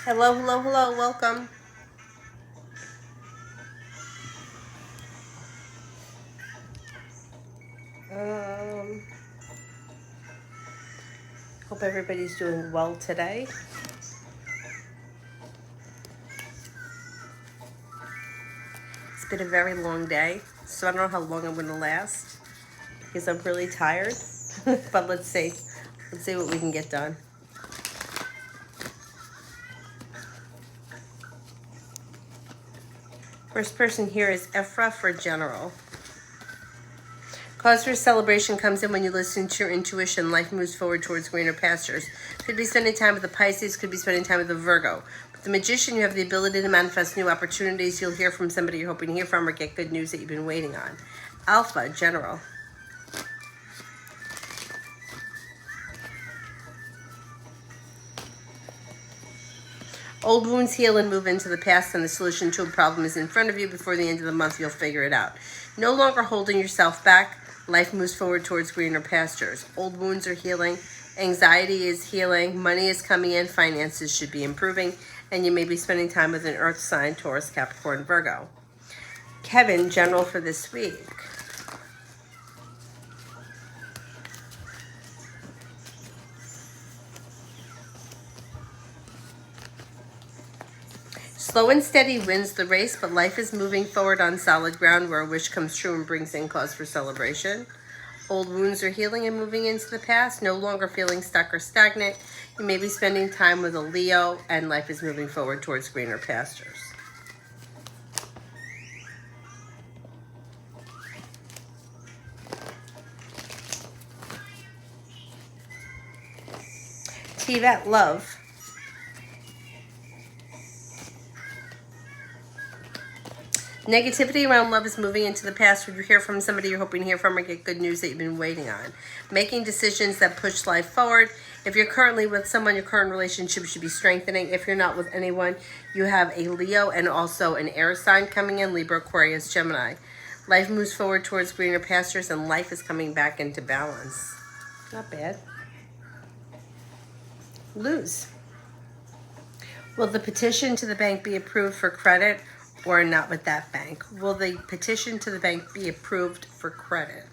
Hello, hello, hello, welcome. Um, Hope everybody's doing well today. It's been a very long day, so I don't know how long I'm going to last because I'm really tired. But let's see. Let's see what we can get done. First person here is Ephra for general. Cause for celebration comes in when you listen to your intuition. Life moves forward towards greener pastures. Could be spending time with the Pisces, could be spending time with the Virgo. With the Magician, you have the ability to manifest new opportunities. You'll hear from somebody you're hoping to hear from or get good news that you've been waiting on. Alpha, general. Old wounds heal and move into the past, and the solution to a problem is in front of you. Before the end of the month, you'll figure it out. No longer holding yourself back. Life moves forward towards greener pastures. Old wounds are healing. Anxiety is healing. Money is coming in. Finances should be improving. And you may be spending time with an earth sign, Taurus, Capricorn, Virgo. Kevin, general for this week. Slow and steady wins the race, but life is moving forward on solid ground where a wish comes true and brings in cause for celebration. Old wounds are healing and moving into the past, no longer feeling stuck or stagnant. You may be spending time with a Leo, and life is moving forward towards greener pastures. Tivet, love. Negativity around love is moving into the past. When you hear from somebody you're hoping to hear from or get good news that you've been waiting on. Making decisions that push life forward. If you're currently with someone, your current relationship should be strengthening. If you're not with anyone, you have a Leo and also an air sign coming in, Libra, Aquarius, Gemini. Life moves forward towards greener pastures and life is coming back into balance. Not bad. Lose. Will the petition to the bank be approved for credit or not with that bank? Will the petition to the bank be approved for credit?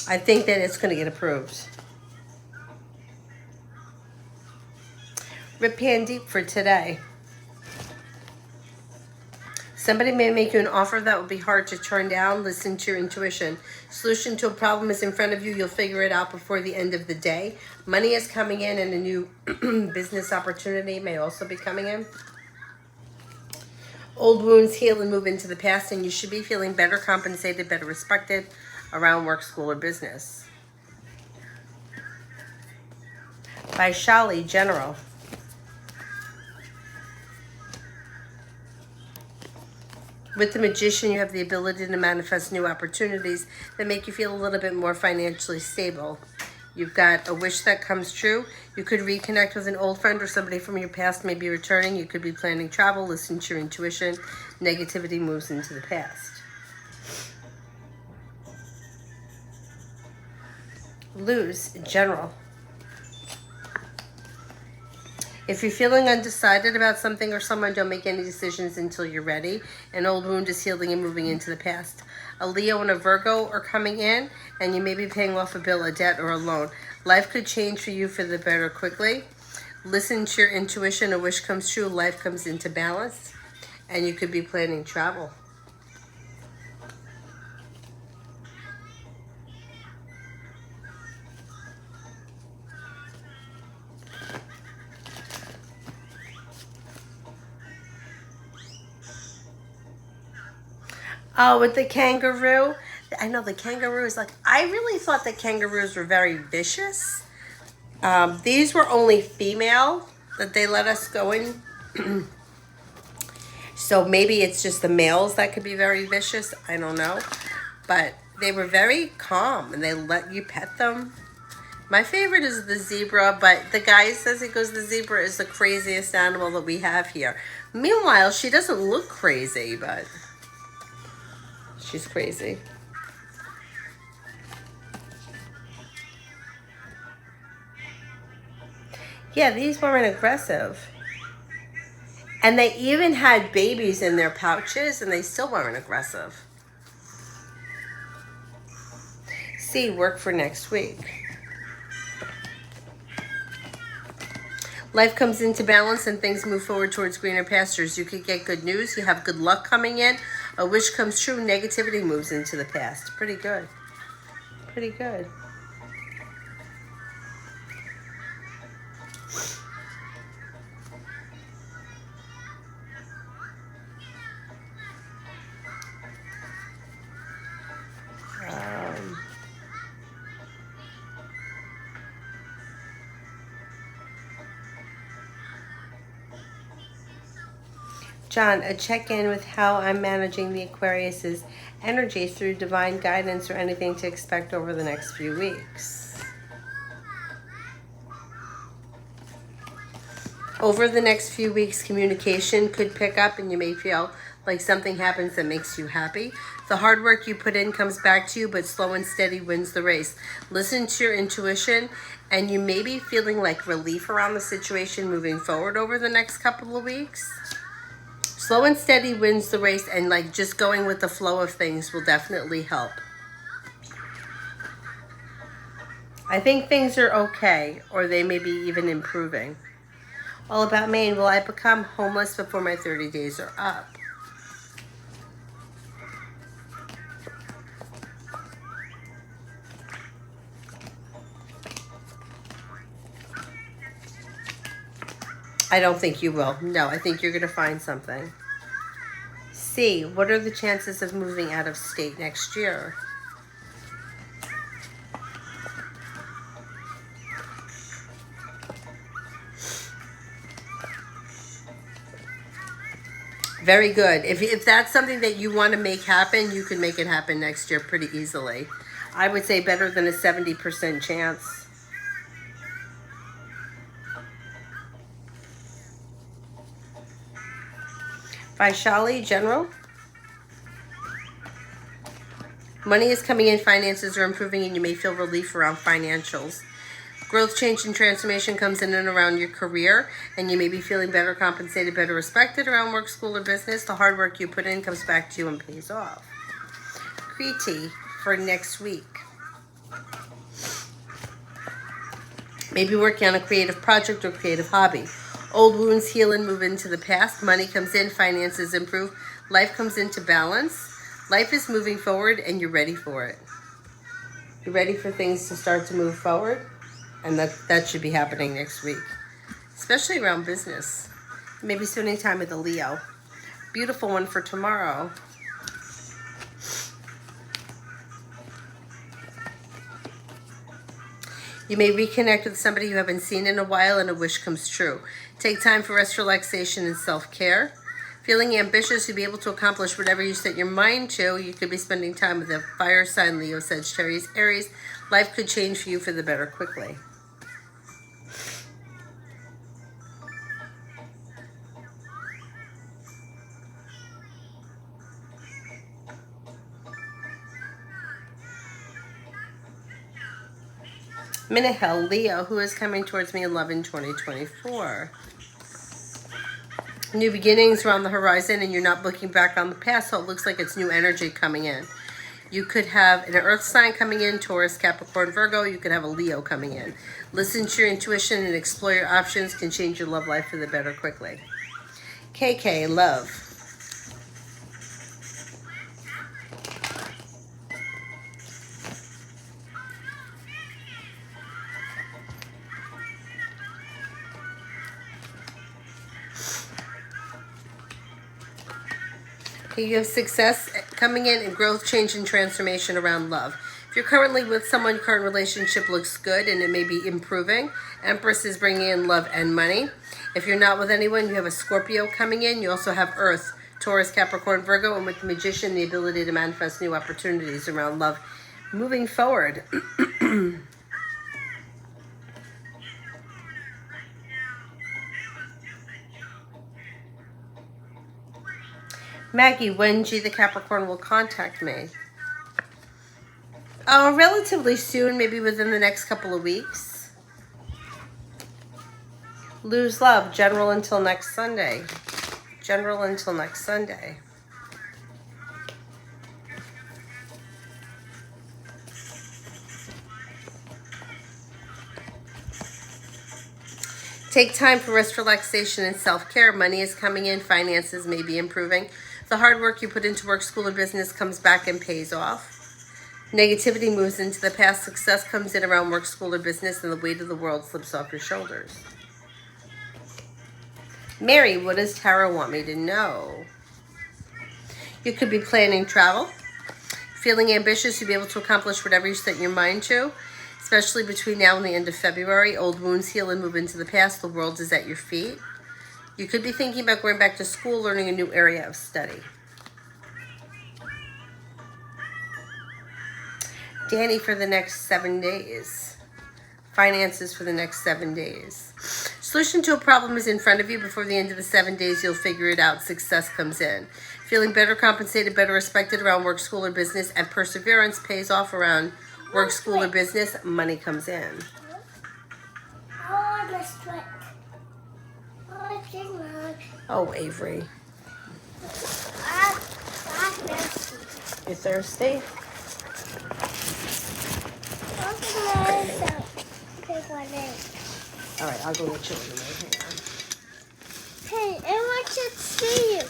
I think that it's going to get approved. Rip Pan Deep for today. Somebody may make you an offer that will be hard to turn down. Listen to your intuition. Solution to a problem is in front of you. You'll figure it out before the end of the day. Money is coming in and a new business opportunity may also be coming in. Old wounds heal and move into the past, and you should be feeling better compensated, better respected around work, school, or business. Vaishali, general. With the Magician, you have the ability to manifest new opportunities that make you feel a little bit more financially stable. You've got a wish that comes true. You could reconnect with an old friend or somebody from your past may be returning. You could be planning travel. Listen to your intuition. Negativity moves into the past. Lose, general. If you're feeling undecided about something or someone, don't make any decisions until you're ready. An old wound is healing and moving into the past. A Leo and a Virgo are coming in, and you may be paying off a bill, a debt, or a loan. Life could change for you for the better quickly. Listen to your intuition. A wish comes true. Life comes into balance, and you could be planning travel. Oh, with the kangaroo. I know the kangaroo is like, I really thought that kangaroos were very vicious. These were only female that they let us go in. So maybe it's just the males that could be very vicious. I don't know. But they were very calm and they let you pet them. My favorite is the zebra, but the guy says he goes, the zebra is the craziest animal that we have here. Meanwhile, she doesn't look crazy, but she's crazy. Yeah, these weren't aggressive. And they even had babies in their pouches, and they still weren't aggressive. See, work for next week. Life comes into balance and things move forward towards greener pastures. You could get good news. You have good luck coming in. A wish comes true. Negativity moves into the past. Pretty good. Pretty good. John, a check-in with how I'm managing the Aquarius's energy through divine guidance or anything to expect over the next few weeks. Over the next few weeks, communication could pick up and you may feel like something happens that makes you happy. The hard work you put in comes back to you, but slow and steady wins the race. Listen to your intuition, and you may be feeling like relief around the situation moving forward over the next couple of weeks. Slow and steady wins the race, and like just going with the flow of things will definitely help. I think things are okay, or they may be even improving. All about Maine. Will I become homeless before my 30 days are up? I don't think you will. No, I think you're going to find something. C, what are the chances of moving out of state next year? Very good. If that's something that you want to make happen, you can make it happen next year pretty easily. I would say better than a 70% chance. Vaishali, general. Money is coming in, finances are improving, and you may feel relief around financials. Growth, change, and transformation comes in and around your career, and you may be feeling better compensated, better respected around work, school, or business. The hard work you put in comes back to you and pays off. Kriti for next week. Maybe working on a creative project or creative hobby. Old wounds heal and move into the past. Money comes in, finances improve. Life comes into balance. Life is moving forward and you're ready for it. You're ready for things to start to move forward. And that should be happening next week. Especially around business. Maybe spending time with a Leo. Beautiful one for tomorrow. You may reconnect with somebody you haven't seen in a while and a wish comes true. Take time for rest, relaxation, and self-care. Feeling ambitious, you'll be able to accomplish whatever you set your mind to. You could be spending time with a fire sign, Leo, Sagittarius, Aries. Life could change for you for the better quickly. Minahel, Leo, who is coming towards me in love in 2024. New beginnings are on the horizon and you're not looking back on the past, so it looks like it's new energy coming in. You could have an earth sign coming in, Taurus, Capricorn, Virgo. You could have a Leo coming in. Listen to your intuition and explore your options can change your love life for the better quickly. KK, love. Okay, you have success coming in and growth, change, and transformation around love. If you're currently with someone, your current relationship looks good and it may be improving. Empress is bringing in love and money. If you're not with anyone, you have a Scorpio coming in. You also have Earth, Taurus, Capricorn, Virgo, and with the Magician, the ability to manifest new opportunities around love moving forward. Maggie, when G the Capricorn will contact me? Relatively soon, maybe within the next couple of weeks. Lose love, general until next Sunday. General until next Sunday. Take time for rest, relaxation, and self-care. Money is coming in. Finances may be improving. The hard work you put into work, school, or business comes back and pays off. Negativity moves into the past. Success comes in around work, school, or business, and the weight of the world slips off your shoulders. Mary, what does Tarot want me to know? You could be planning travel. Feeling ambitious, you'll be able to accomplish whatever you set your mind to. Especially between now and the end of February. Old wounds heal and move into the past. The world is at your feet. You could be thinking about going back to school, learning a new area of study. Danny, for the next 7 days. Finances for the next 7 days. Solution to a problem is in front of you. Before the end of the 7 days, you'll figure it out. Success comes in. Feeling better compensated, better respected around work, school, or business, and perseverance pays off around work, school, or business. Money comes in. Oh, Avery. You thirsty? All right, I'll go get you in a minute. Hang on. Hey, I want to see you.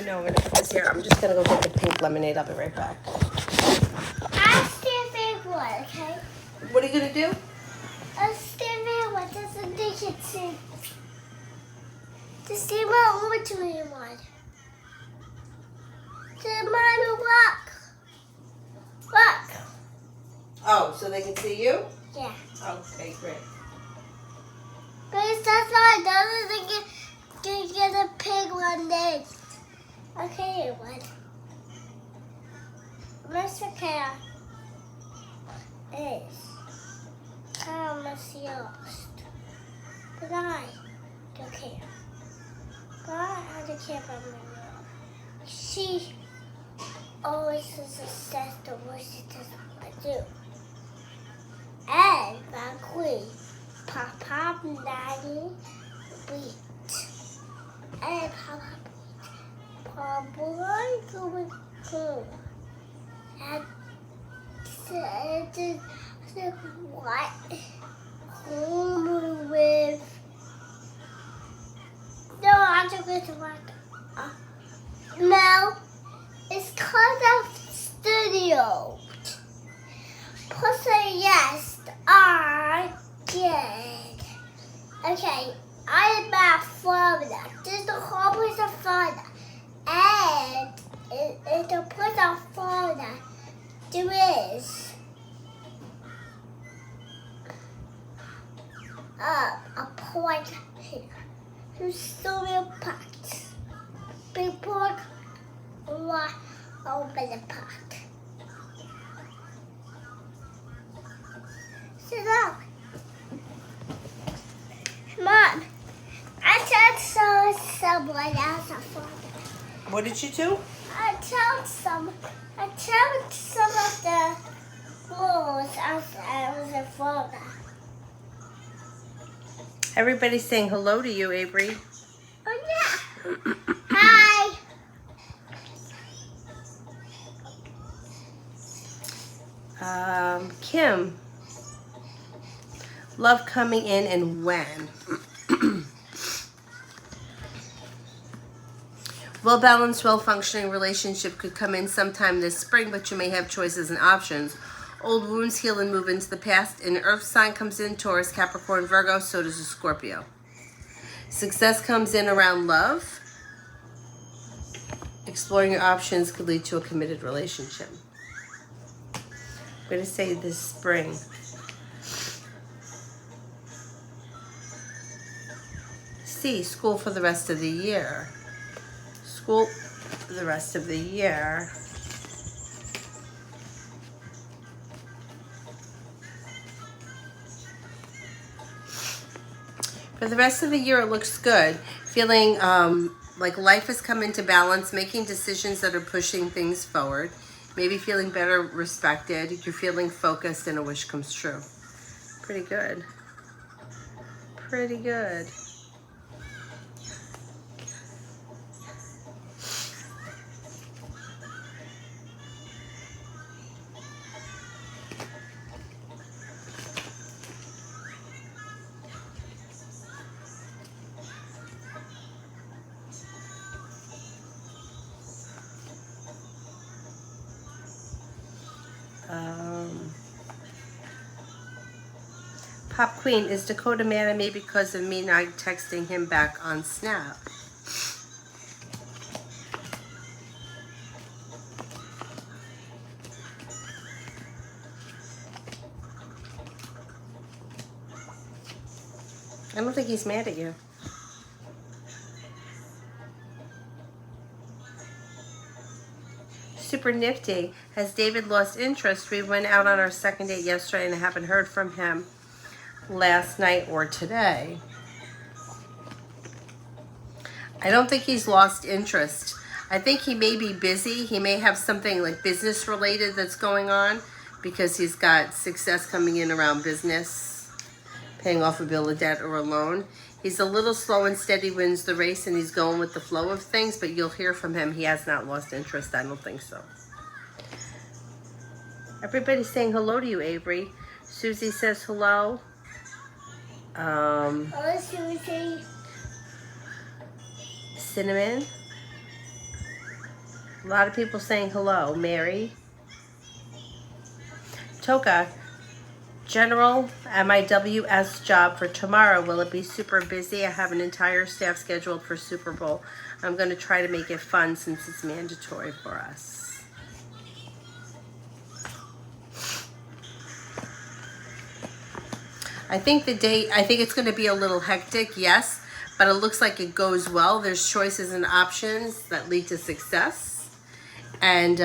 No, I'm going to put this here. I'm just going to go get the pink lemonade. I'll be right back. I'll stand there one, okay? What are you going to do? I'll stand there one. That's a naked thing. Just see what I'm doing one. The man walk. Walk. Oh, so they can see you? Yeah. Okay, great. Because that's why I don't get a pig one day. Okay, one. Mr. Care is almost lost. But I don't care. But I don't care about my mom. She always is obsessed with what she doesn't want to do. And my queen, Papa, Daddy, beat. And Papa beat. Papa going home. And said, what? Home with. No, I'm just going to work. No, it's called a studio. Plus a yes, I did. Okay, I am at Florida. This is the whole place of Florida. And in the place of Florida, there is a point here. There's so many pots. Big pot, open the pot. Sit down. Mom, I told someone else a father. What did you do? I told some of the rules as I was a father. Everybody's saying hello to you, Avery. Oh yeah. Hi. Kim. Love coming in and when? Well-balanced, well-functioning relationship could come in sometime this spring, but you may have choices and options. Old wounds heal and move into the past. An earth sign comes in, Taurus, Capricorn, Virgo, so does a Scorpio. Success comes in around love. Exploring your options could lead to a committed relationship. I'm going to say this spring. C, school for the rest of the year. School for the rest of the year. For the rest of the year, it looks good. Feeling like life has come into balance, making decisions that are pushing things forward, maybe feeling better respected, you're feeling focused, and a wish comes true. Pretty good. Pretty good. Pop Queen, is Dakota mad at me because of me not texting him back on Snap? I don't think he's mad at you. Super nifty. Has David lost interest? We went out on our second date yesterday and I haven't heard from him last night or today. I don't think he's lost interest. I think he may be busy. He may have something like business related that's going on because he's got success coming in around business, paying off a bill of debt or a loan. He's a little slow and steady wins the race and he's going with the flow of things, but you'll hear from him. He has not lost interest. I don't think so. Everybody's saying hello to you, Avery. Susie says hello. Hello, Susie. Cinnamon. A lot of people saying hello. Mary. Toka. General MIWS job for tomorrow. Will it be super busy? I have an entire staff scheduled for Super Bowl. I'm going to try to make it fun since it's mandatory for us. I think it's going to be a little hectic, yes, but it looks like it goes well. There's choices and options that lead to success. And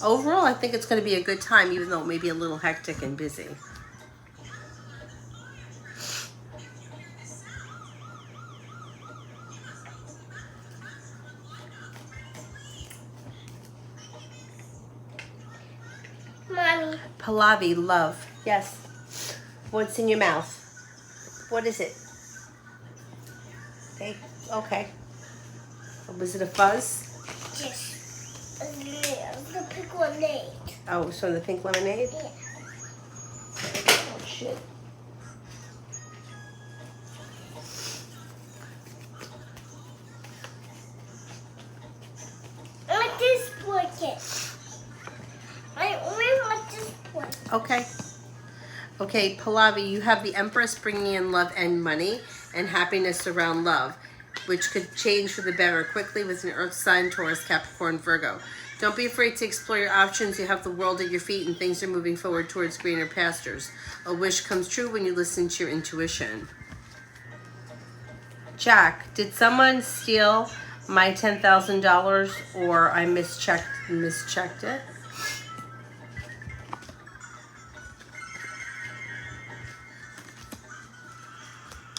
overall, I think it's going to be a good time, even though it may be a little hectic and busy. Mommy. Pallavi, love. Yes. What's in your mouth? What is it? Okay. Was it a fuzz? Yes. The pink lemonade. Oh, so the pink lemonade? Yeah. Oh, shit. I want this blanket. I only want this blanket. Okay. Okay, Pallavi, you have the Empress bringing in love and money and happiness around love, which could change for the better quickly with an Earth sign, Taurus, Capricorn, Virgo. Don't be afraid to explore your options. You have the world at your feet and things are moving forward towards greener pastures. A wish comes true when you listen to your intuition. Jack, did someone steal my $10,000 or I mischecked it?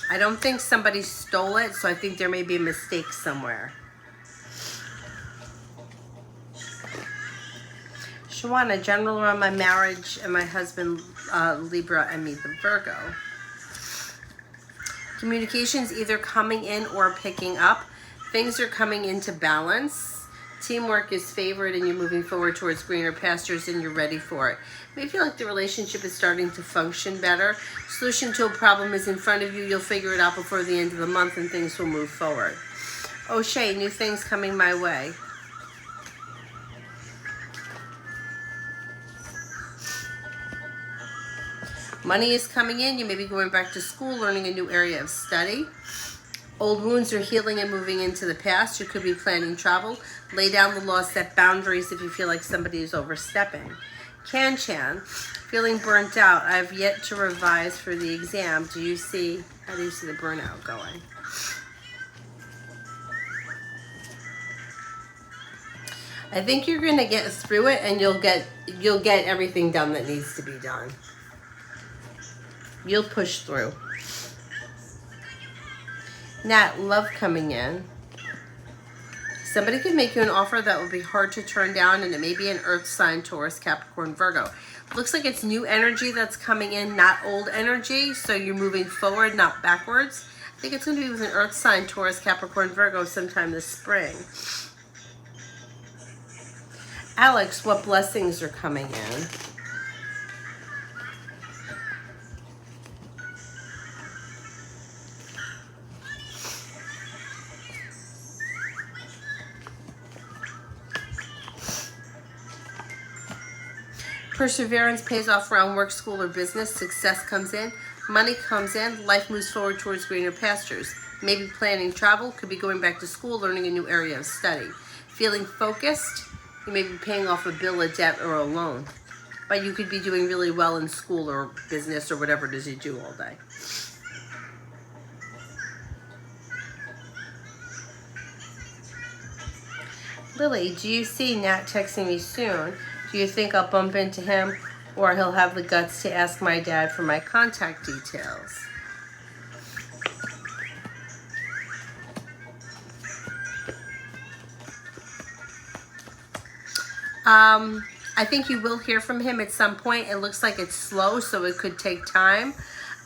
I don't think somebody stole it, so I think there may be a mistake somewhere. Shawana, general around my marriage and my husband, Libra, and me, the Virgo. Communications either coming in or picking up. Things are coming into balance. Teamwork is favored and you're moving forward towards greener pastures and you're ready for it. You may feel like the relationship is starting to function better. Solution to a problem is in front of you. You'll figure it out before the end of the month and things will move forward. O'Shea, new things coming my way. Money is coming in. You may be going back to school, learning a new area of study. Old wounds are healing and moving into the past. You could be planning travel. Lay down the law, set boundaries if you feel like somebody is overstepping. Can-Chan, feeling burnt out. I've yet to revise for the exam. How do you see the burnout going? I think you're going to get through it and you'll get everything done that needs to be done. You'll push through. Nat, love coming in. Somebody could make you an offer that would be hard to turn down, and it may be an earth sign, Taurus, Capricorn, Virgo. Looks like it's new energy that's coming in, not old energy. So you're moving forward, not backwards. I think it's going to be with an earth sign, Taurus, Capricorn, Virgo, sometime this spring. Alex, what blessings are coming in? Perseverance pays off around work, school, or business. Success comes in. Money comes in. Life moves forward towards greener pastures. Maybe planning travel. Could be going back to school, learning a new area of study. Feeling focused. You may be paying off a bill, a debt, or a loan. But you could be doing really well in school or business or whatever it is you do all day. Lily, do you see Nat texting me soon? Do you think I'll bump into him, or he'll have the guts to ask my dad for my contact details? I think you will hear from him at some point. It looks like it's slow, so it could take time.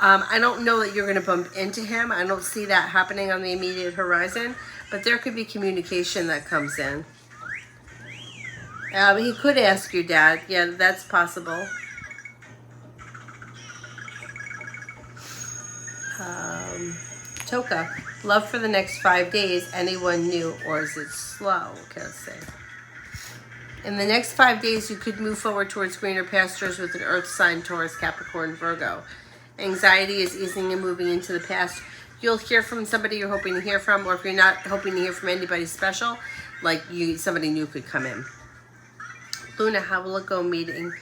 I don't know that you're going to bump into him. I don't see that happening on the immediate horizon, but there could be communication that comes in. He could ask your dad. Yeah, that's possible. Toka, love for the next 5 days. Anyone new, or is it slow? Okay, let's see. In the next 5 days, you could move forward towards greener pastures with an earth sign, Taurus, Capricorn, Virgo. Anxiety is easing and moving into the past. You'll hear from somebody you're hoping to hear from, or if you're not hoping to hear from anybody special, like somebody new could come in. Luna, how will it go meeting?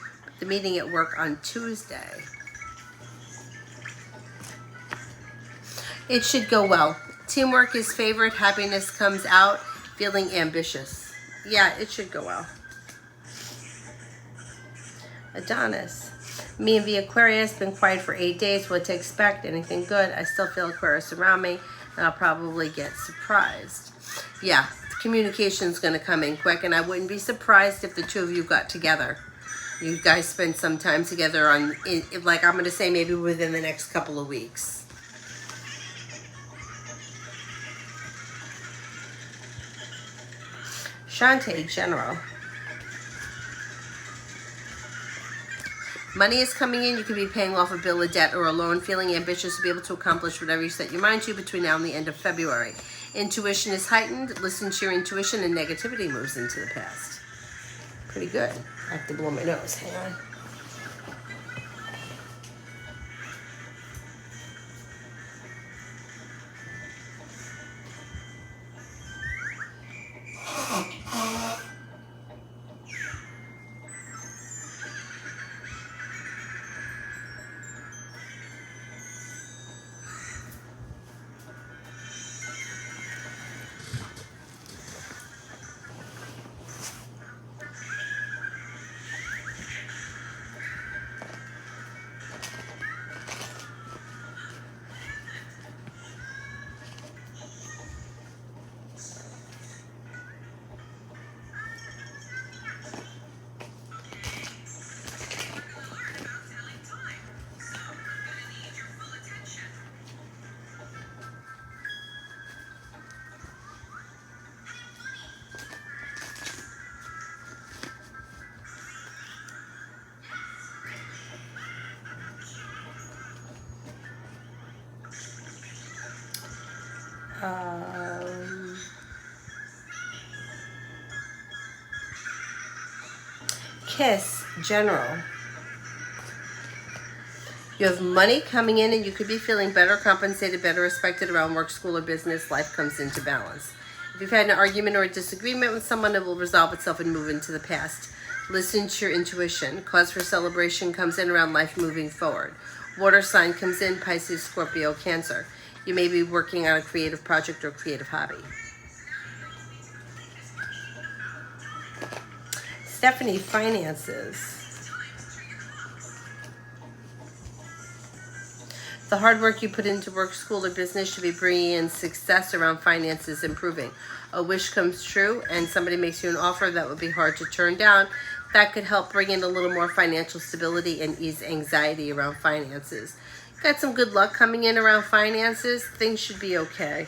The meeting at work on Tuesday. It should go well. Teamwork is favored. Happiness comes out. Feeling ambitious. Yeah, it should go well. Adonis. Me and the Aquarius, been quiet for 8 days. What to expect? Anything good? I still feel Aquarius around me, and I'll probably get surprised. Yeah, communication's going to come in quick, and I wouldn't be surprised if the two of you got together. You guys spend some time together on, like I'm going to say, maybe within the next couple of weeks. Shantae, General. Money is coming in. You could be paying off a bill, a debt, or a loan. Feeling ambitious to be able to accomplish whatever you set your mind to between now and the end of February. Intuition is heightened. Listen to your intuition, and negativity moves into the past. Pretty good. I have to blow my nose. Hang on. Kiss, General. You have money coming in, and you could be feeling better compensated, better respected around work, school, or business. Life comes into balance. If you've had an argument or a disagreement with someone, it will resolve itself and move into the past. Listen to your intuition. Cause for celebration comes in around life moving forward. Water sign comes in, Pisces, Scorpio, Cancer. You may be working on a creative project or creative hobby. Stephanie, finances. The hard work you put into work, school, or business should be bringing in success around finances improving. A wish comes true and somebody makes you an offer that would be hard to turn down. That could help bring in a little more financial stability and ease anxiety around finances. Got some good luck coming in around finances. Things should be okay.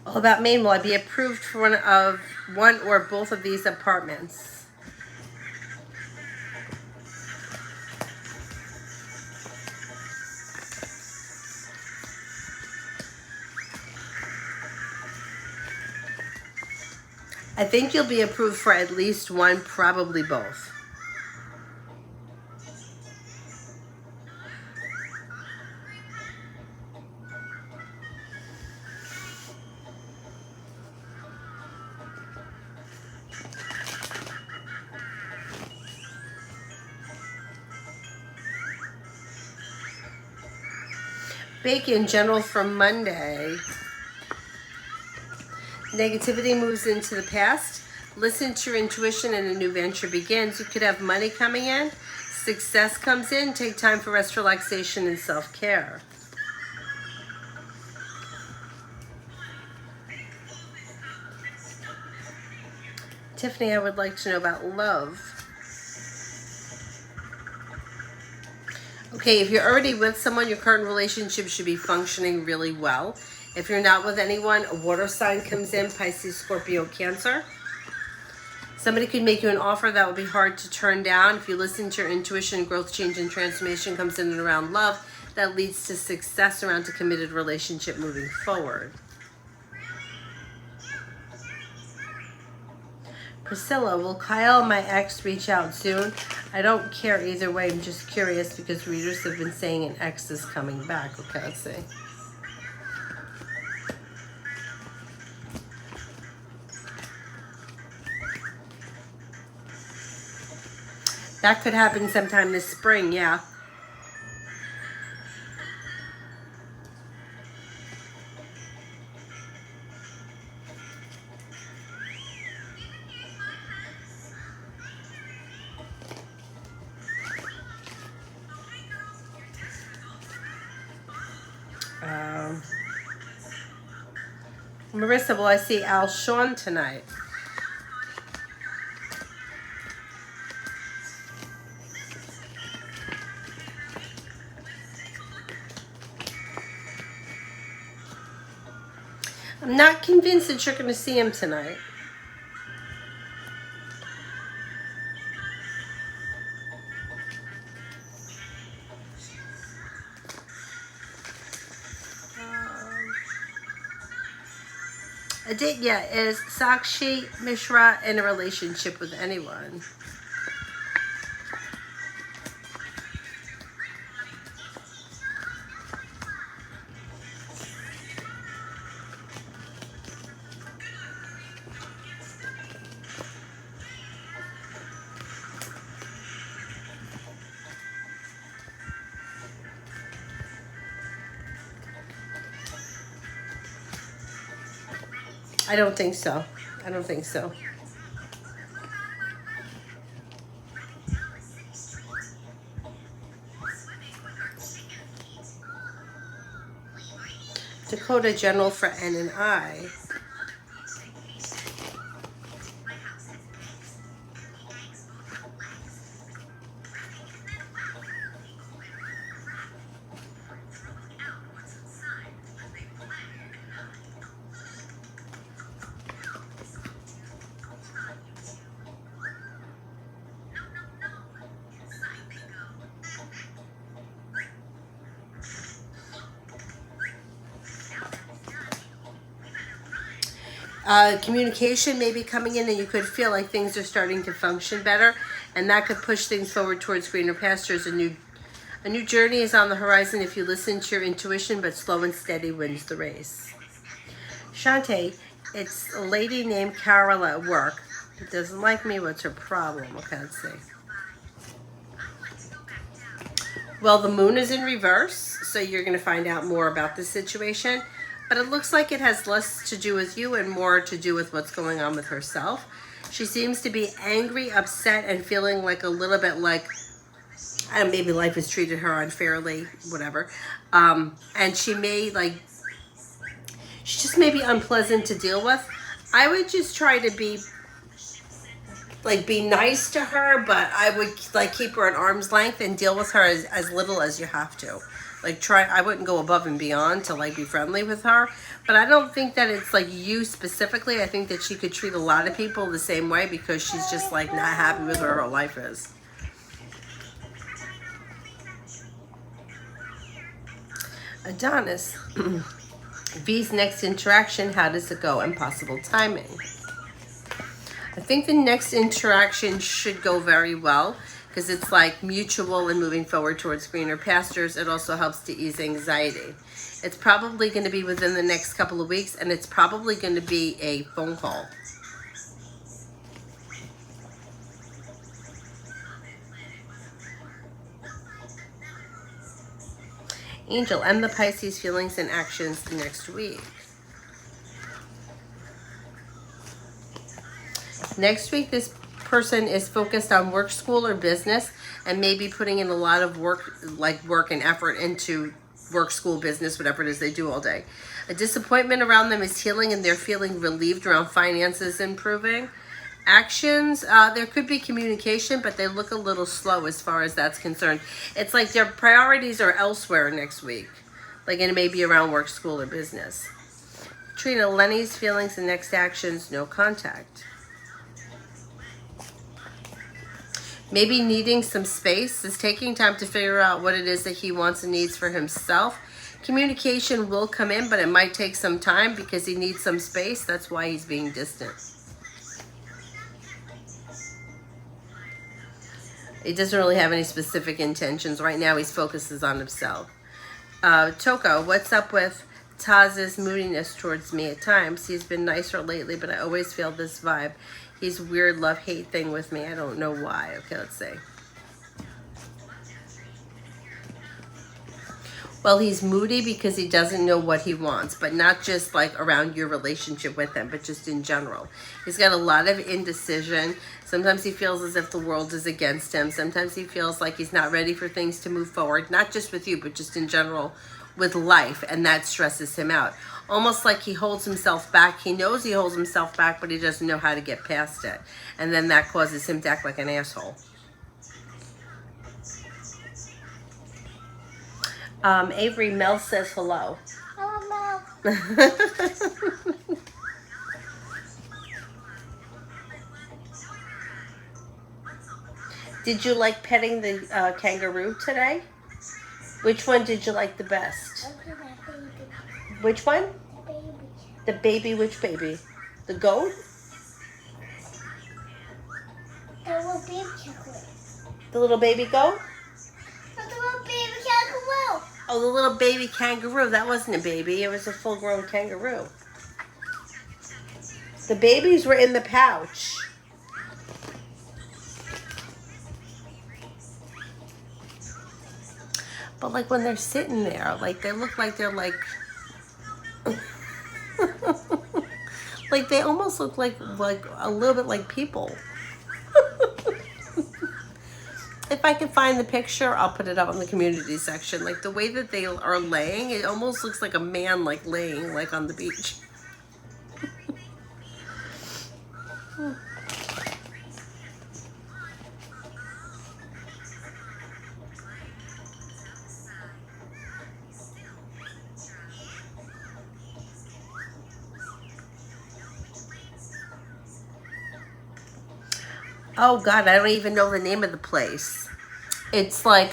All about Maine. Will I be approved for one or both of these apartments? I think you'll be approved for at least one, probably both. Bacon, general for Monday. Negativity moves into the past. Listen to your intuition and a new venture begins. You could have money coming in. Success comes in. Take time for rest, relaxation, and self-care. Tiffany, I would like to know about love. Okay, if you're already with someone, your current relationship should be functioning really well. If you're not with anyone, a water sign comes in, Pisces, Scorpio, Cancer. Somebody could make you an offer that will be hard to turn down. If you listen to your intuition, growth, change, and transformation comes in and around love. That leads to success around a committed relationship moving forward. Priscilla, will Kyle, my ex, reach out soon? I don't care either way. I'm just curious because readers have been saying an ex is coming back. Okay, let's see. That could happen sometime this spring, yeah. Marissa, will I see Al Sean tonight? I'm not convinced that you're going to see him tonight. Aditya, is Sakshi Mishra in a relationship with anyone? I don't think so. I don't think so. Dakota, general for N and I. Communication may be coming in and you could feel like things are starting to function better, and that could push things forward towards greener pastures, a new A new journey is on the horizon if you listen to your intuition, but slow and steady wins the race. Shantae, it's a lady named Carol at work. She doesn't like me. What's her problem? Okay, let's see. Well, the moon is in reverse, so you're going to find out more about this situation. But it looks like it has less to do with you and more to do with what's going on with herself. She seems to be angry, upset, and feeling like a little bit like, I don't know, maybe life has treated her unfairly, whatever. And she may she just may be unpleasant to deal with. I would just try to be nice to her, but I would keep her at arm's length and deal with her as little as you have to. I wouldn't go above and beyond to be friendly with her, but I don't think that it's you specifically. I think that she could treat a lot of people the same way because she's just not happy with where her life is. Adonis, V's next interaction, how does it go, and possible timing? I think the next interaction should go very well because it's mutual and moving forward towards greener pastures. It also helps to ease anxiety. It's probably going to be within the next couple of weeks, and it's probably going to be a phone call. Angel, and the Pisces feelings and actions next week. Next week, this person is focused on work, school, or business, and maybe putting in a lot of work and effort into work, school, business, whatever it is they do all day. A disappointment around them is healing, and they're feeling relieved around finances improving. Actions, there could be communication, but they look a little slow as far as that's concerned. It's their priorities are elsewhere next week, and maybe around work, school, or business. Trina, Lenny's feelings and next actions, no contact. Maybe needing some space, is taking time to figure out what it is that he wants and needs for himself. Communication will come in, but it might take some time because he needs some space. That's why he's being distant. He doesn't really have any specific intentions. Right now, his focus is on himself. Toko, what's up with Taz's moodiness towards me at times? He's been nicer lately, but I always feel this vibe. He's weird love-hate thing with me. I don't know why. Okay, let's see. Well, he's moody because he doesn't know what he wants, but not just around your relationship with him, but just in general. He's got a lot of indecision. Sometimes he feels as if the world is against him. Sometimes he feels like he's not ready for things to move forward, not just with you, but just in general with life, and that stresses him out. Almost like he holds himself back. He knows he holds himself back, but he doesn't know how to get past it. And then that causes him to act like an asshole. Avery, Mel says hello. Hello, Mel. Did you like petting the kangaroo today? Which one did you like the best? Okay, my baby. Which one? The baby. The baby, which baby? The goat? The little baby kangaroo. The little baby goat? The little baby kangaroo. Oh, the little baby kangaroo. That wasn't a baby. It was a full-grown kangaroo. The babies were in the pouch. But when they're sitting there, they look like they're they almost look like a little bit like people. If I can find the picture, I'll put it up in the community section. The way that they are laying, it almost looks like a man laying on the beach. Oh God, I don't even know the name of the place. It's I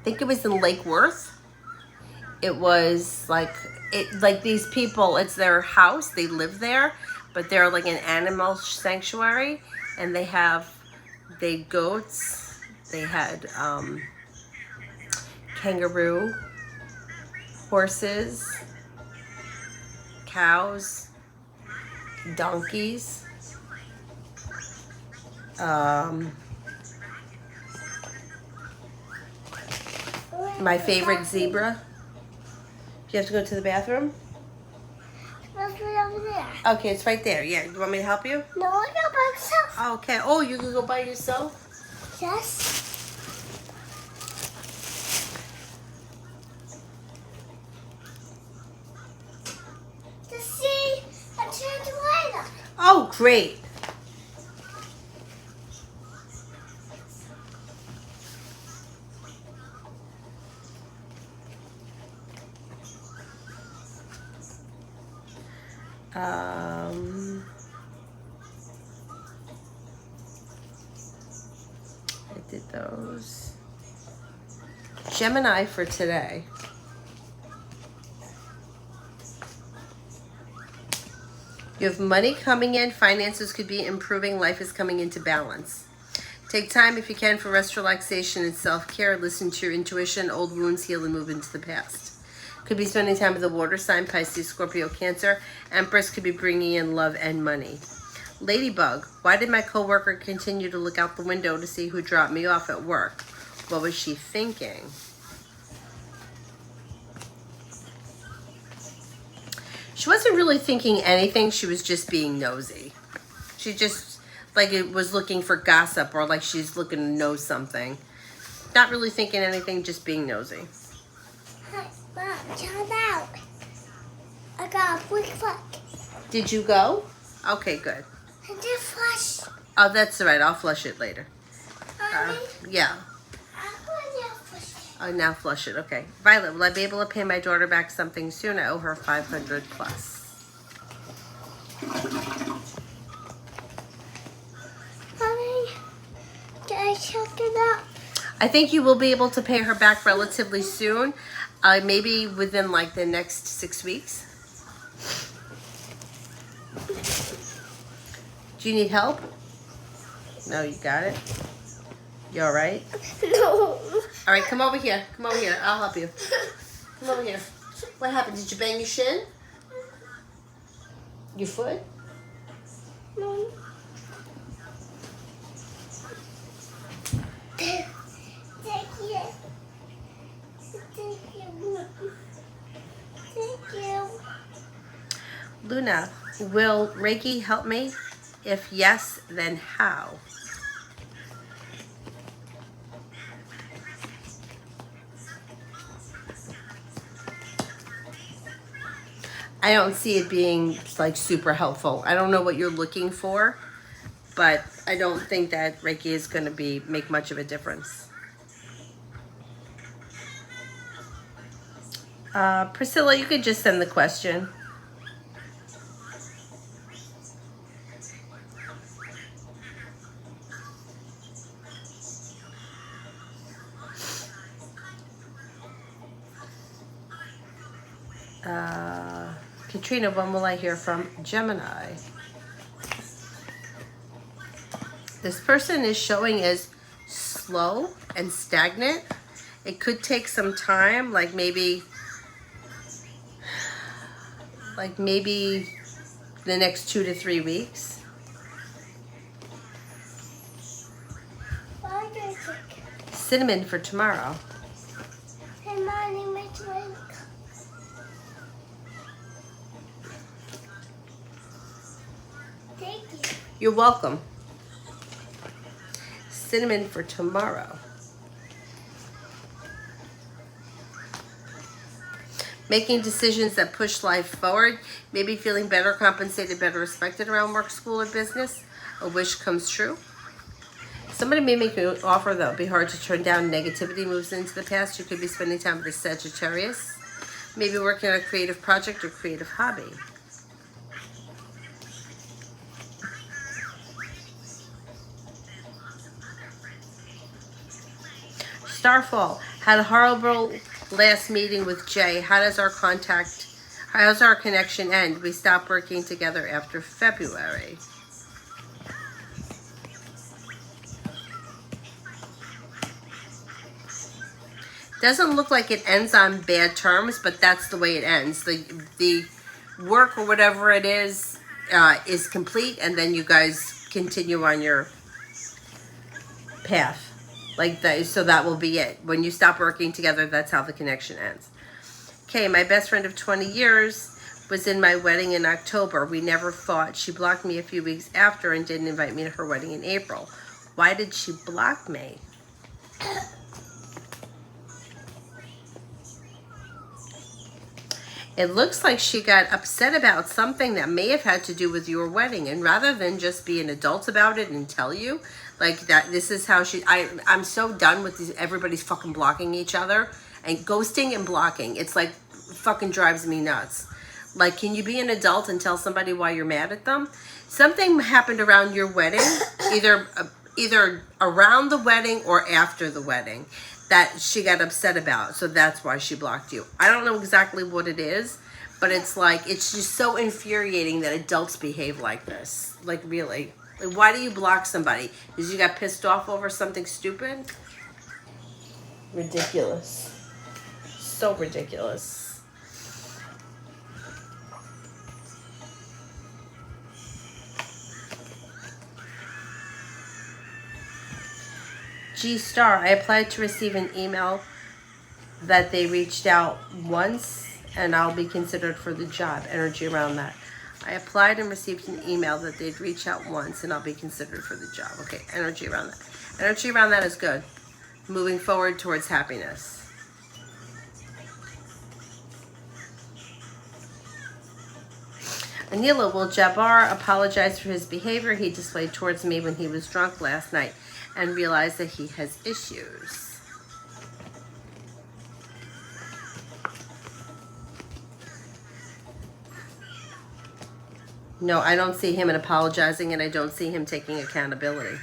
think it was in Lake Worth. It was these people, it's their house, they live there, but they're an animal sanctuary, and they have They had goats. They had kangaroo, horses, cows, donkeys, my favorite zebra. Do you have to go to the bathroom? It's right over there. Okay, it's right there. Yeah, you want me to help you? No, I go by myself. Okay. Oh, you can go by yourself? Yes. To see a translator. Oh, great. I did those. Gemini for today. You have money coming in, finances could be improving, life is coming into balance. Take time if you can for rest, relaxation, and self-care. Listen to your intuition, old wounds heal and move into the past. Could be spending time with the water sign, Pisces, Scorpio, Cancer. Empress could be bringing in love and money. Ladybug, why did my coworker continue to look out the window to see who dropped me off at work? What was she thinking? She wasn't really thinking anything. She was just being nosy. She just, like, it was looking for gossip or like she's looking to know something. Not really thinking anything, just being nosy. Hey, Mom, turn out. I got a quick flick. Did you go? Okay, good. I did flush. Oh, that's all right. I'll flush it later. Mommy, Yeah. I'm going to flush. Oh, now flush it. Okay. Violet, will I be able to pay my daughter back something soon? I owe her 500 plus. Mommy, can I check it out? I think you will be able to pay her back relatively soon. Maybe within like the next 6 weeks. Do you need help? No, you got it. You all right? No. All right, come over here. Come over here. I'll help you. Come over here. What happened? Did you bang your shin? Your foot? No. Thank you. Thank you. Thank you. Luna, will Reiki help me? If yes, then how? I don't see it being like super helpful. I don't know what you're looking for, but I don't think that Reiki is going to make much of a difference. Priscilla, you could just send the question. Katrina, when will I hear from Gemini? This person is showing as slow and stagnant. It could take some time, like maybe the next 2 to 3 weeks. Cinnamon for tomorrow. Hey, Mommy, my drink. Thank you. You're welcome. Cinnamon for tomorrow. Making decisions that push life forward. Maybe feeling better compensated, better respected around work, school, or business. A wish comes true. Somebody may make you an offer that will be hard to turn down. Negativity moves into the past. You could be spending time with a Sagittarius. Maybe working on a creative project or creative hobby. Starfall, had a horrible last meeting with Jay. How's our connection end? We stopped working together after February. Doesn't look like it ends on bad terms, but that's the way it ends. The work or whatever it is complete, and then you guys continue on your path. Like that, so that will be it. When you stop working together, that's how the connection ends. Okay, my best friend of 20 years was in my wedding in October. We never fought. She blocked me a few weeks after and didn't invite me to her wedding in April. Why did she block me? It looks like she got upset about something that may have had to do with your wedding, and rather than just be an adult about it and tell you, like that, this is how I'm so done with these, everybody's fucking blocking each other, and ghosting and blocking. It's like, fucking drives me nuts. Like, can you be an adult and tell somebody why you're mad at them? Something happened around your wedding, either around the wedding or after the wedding, that she got upset about. So that's why she blocked you. I don't know exactly what it is, but it's like, it's just so infuriating that adults behave like this. Like, really. Like, why do you block somebody? Because you got pissed off over something stupid? Ridiculous. So ridiculous. G Star, I applied to receive an email that they reached out once and I'll be considered for the job. Energy around that. I applied and received an email that they'd reach out once and I'll be considered for the job. Okay, energy around that. Energy around that is good. Moving forward towards happiness. Anila, will Jabbar apologize for his behavior he displayed towards me when he was drunk last night and realize that he has issues? No, I don't see him apologizing, and I don't see him taking accountability.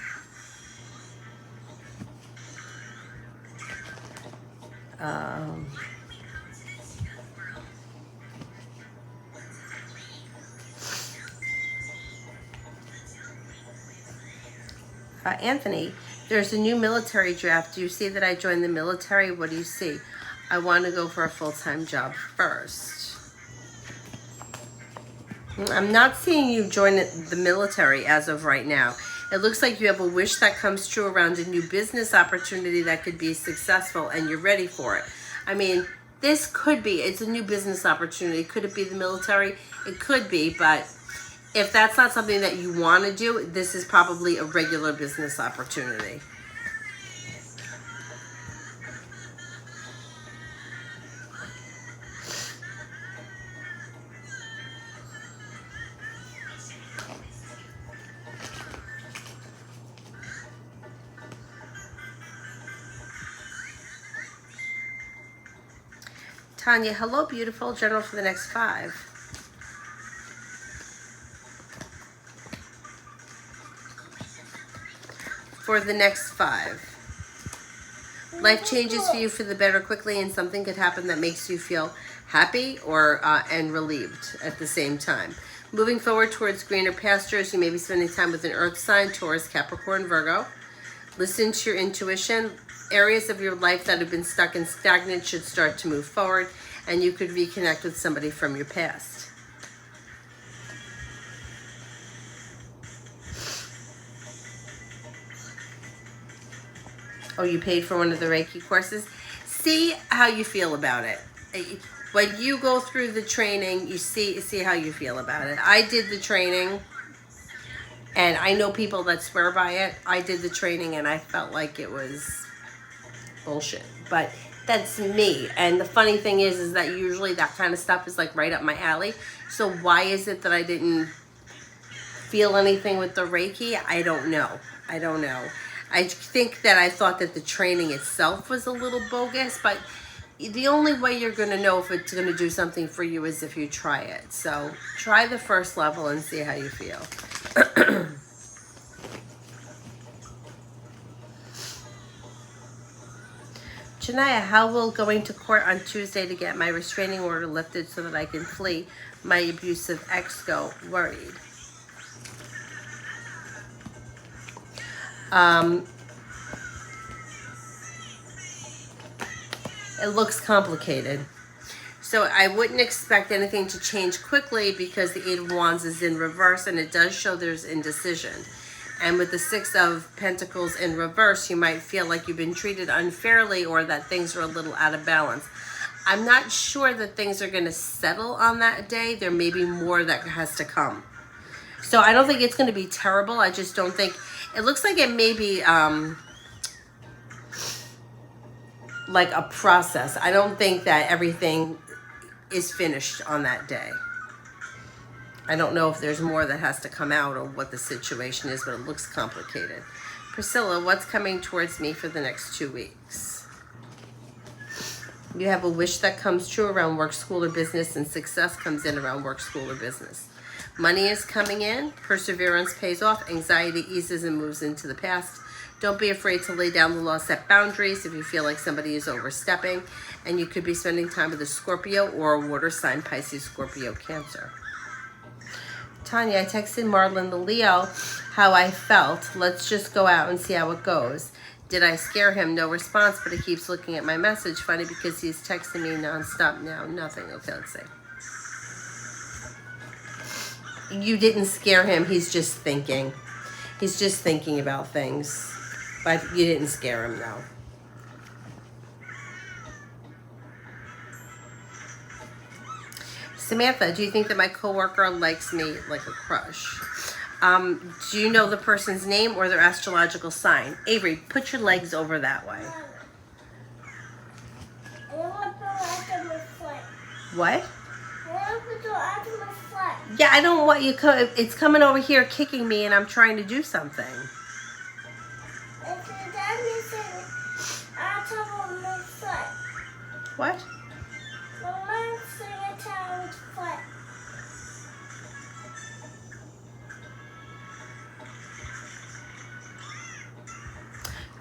Anthony, there's a new military draft. Do you see that I joined the military? What do you see? I want to go for a full-time job first. I'm not seeing you join the military as of right now. It looks like you have a wish that comes true around a new business opportunity that could be successful and you're ready for it. I mean, this could be, it's a new business opportunity. Could it be the military? It could be, but if that's not something that you want to do, this is probably a regular business opportunity. Tanya, hello, beautiful. General for the next 5. For the next 5. Life changes for you for the better quickly, and something could happen that makes you feel happy or and relieved at the same time. Moving forward towards greener pastures, you may be spending time with an earth sign, Taurus, Capricorn, Virgo. Listen to your intuition. Areas of your life that have been stuck and stagnant should start to move forward, and you could reconnect with somebody from your past. Oh, you paid for one of the Reiki courses? See how you feel about it. When you go through the training, you see how you feel about it. I did the training, and I know people that swear by it. I did the training, and I felt like it was bullshit. But that's me. And the funny thing is that usually that kind of stuff is like right up my alley. So why is it that I didn't feel anything with the Reiki? I don't know. I think that I thought that the training itself was a little bogus, but the only way you're going to know if it's going to do something for you is if you try it. So try the first level and see how you feel. Janaya, how will going to court on Tuesday to get my restraining order lifted so that I can flee my abusive ex go? Worried. It looks complicated. So I wouldn't expect anything to change quickly because the Eight of Wands is in reverse and it does show there's indecision. And with the Six of Pentacles in reverse, you might feel like you've been treated unfairly or that things are a little out of balance. I'm not sure that things are going to settle on that day. There may be more that has to come. So I don't think it's going to be terrible. I just don't think... It looks like it may be like a process. I don't think that everything is finished on that day. I don't know if there's more that has to come out or what the situation is, but it looks complicated. Priscilla, what's coming towards me for the next 2 weeks? You have a wish that comes true around work, school, or business, and success comes in around work, school, or business. Money is coming in. Perseverance pays off. Anxiety eases and moves into the past. Don't be afraid to lay down the law, set boundaries if you feel like somebody is overstepping. And you could be spending time with a Scorpio or a water sign, Pisces, Scorpio, Cancer. Tanya, I texted Marlon the Leo how I felt. Let's just go out and see how it goes. Did I scare him? No response, but he keeps looking at my message. Funny because he's texting me nonstop now. Nothing. Okay, let's see. You didn't scare him. He's just thinking. He's just thinking about things. But you didn't scare him, no. Samantha, do you think that my coworker likes me like a crush? Do you know the person's name or their astrological sign? Avery, put your legs over that way. I want to put my foot. What? I want to put my foot. Yeah, I don't want you. It's coming over here kicking me, and I'm trying to do something. What?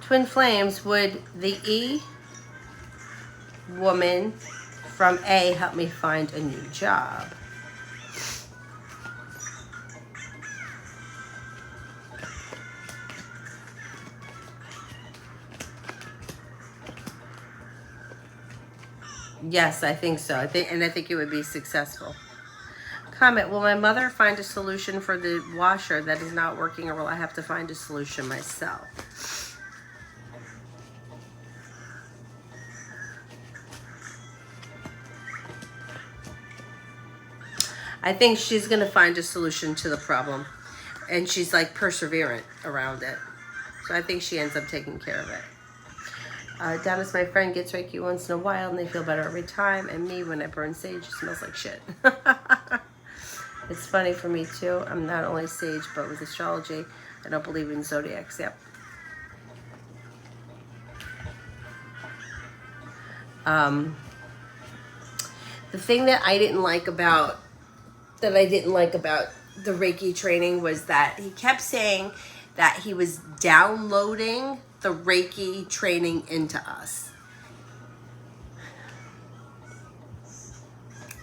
Twin Flames, would the E woman from A help me find a new job? Yes, I think so. I think it would be successful. Comment, will my mother find a solution for the washer that is not working, or will I have to find a solution myself? I think she's going to find a solution to the problem. And she's like perseverant around it. So I think she ends up taking care of it. Donna's my friend, gets Reiki once in a while and they feel better every time. And me, when I burn sage, it smells like shit. It's funny for me too. I'm not only sage, but with astrology, I don't believe in zodiacs. Yep. The thing that I didn't like about the Reiki training was that he kept saying that he was downloading the Reiki training into us.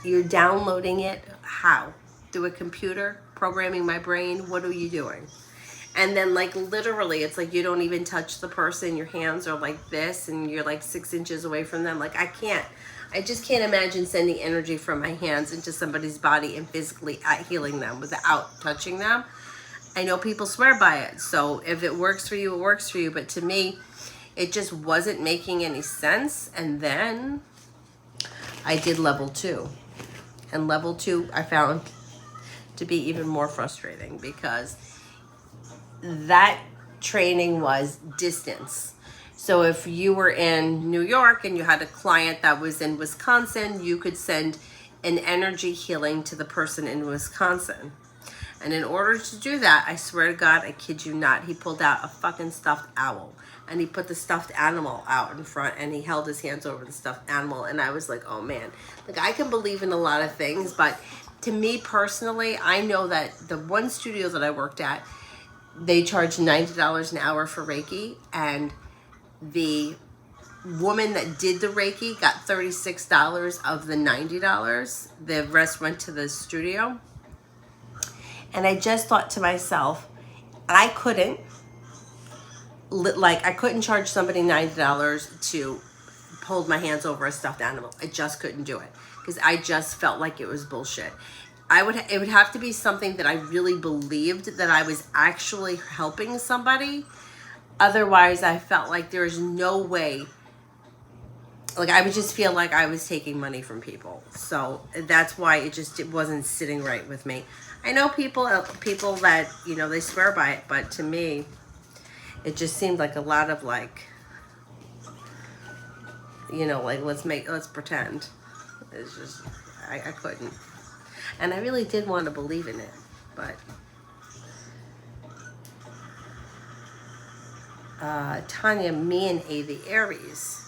You're downloading it how? Through a computer? Programming my brain? What are you doing? And then like literally it's like you don't even touch the person. Your hands are like this and you're like 6 inches away from them. Like I just can't imagine sending energy from my hands into somebody's body and physically healing them without touching them. I know people swear by it. So if it works for you, it works for you. But to me, it just wasn't making any sense. And then I did level 2. And level 2 I found to be even more frustrating because that training was distance. So if you were in New York and you had a client that was in Wisconsin, you could send an energy healing to the person in Wisconsin. And in order to do that, I swear to God, I kid you not, he pulled out a fucking stuffed owl. And he put the stuffed animal out in front and he held his hands over the stuffed animal. And I was like, oh man, like I can believe in a lot of things, but to me personally, I know that the one studio that I worked at, they charged $90 an hour for Reiki, and the woman that did the Reiki got $36 of the $90. The rest went to the studio. And I just thought to myself, I couldn't charge somebody $90 to hold my hands over a stuffed animal. I just couldn't do it because I just felt like it was bullshit. It would have to be something that I really believed that I was actually helping somebody. Otherwise, I felt like there's no way. Like, I would just feel like I was taking money from people. So that's why it wasn't sitting right with me. I know people that, you know, they swear by it, but to me, it just seemed like a lot of like, you know, like let's pretend. It's just, I couldn't. And I really did want to believe in it, but Tanya, me and A, the Aries.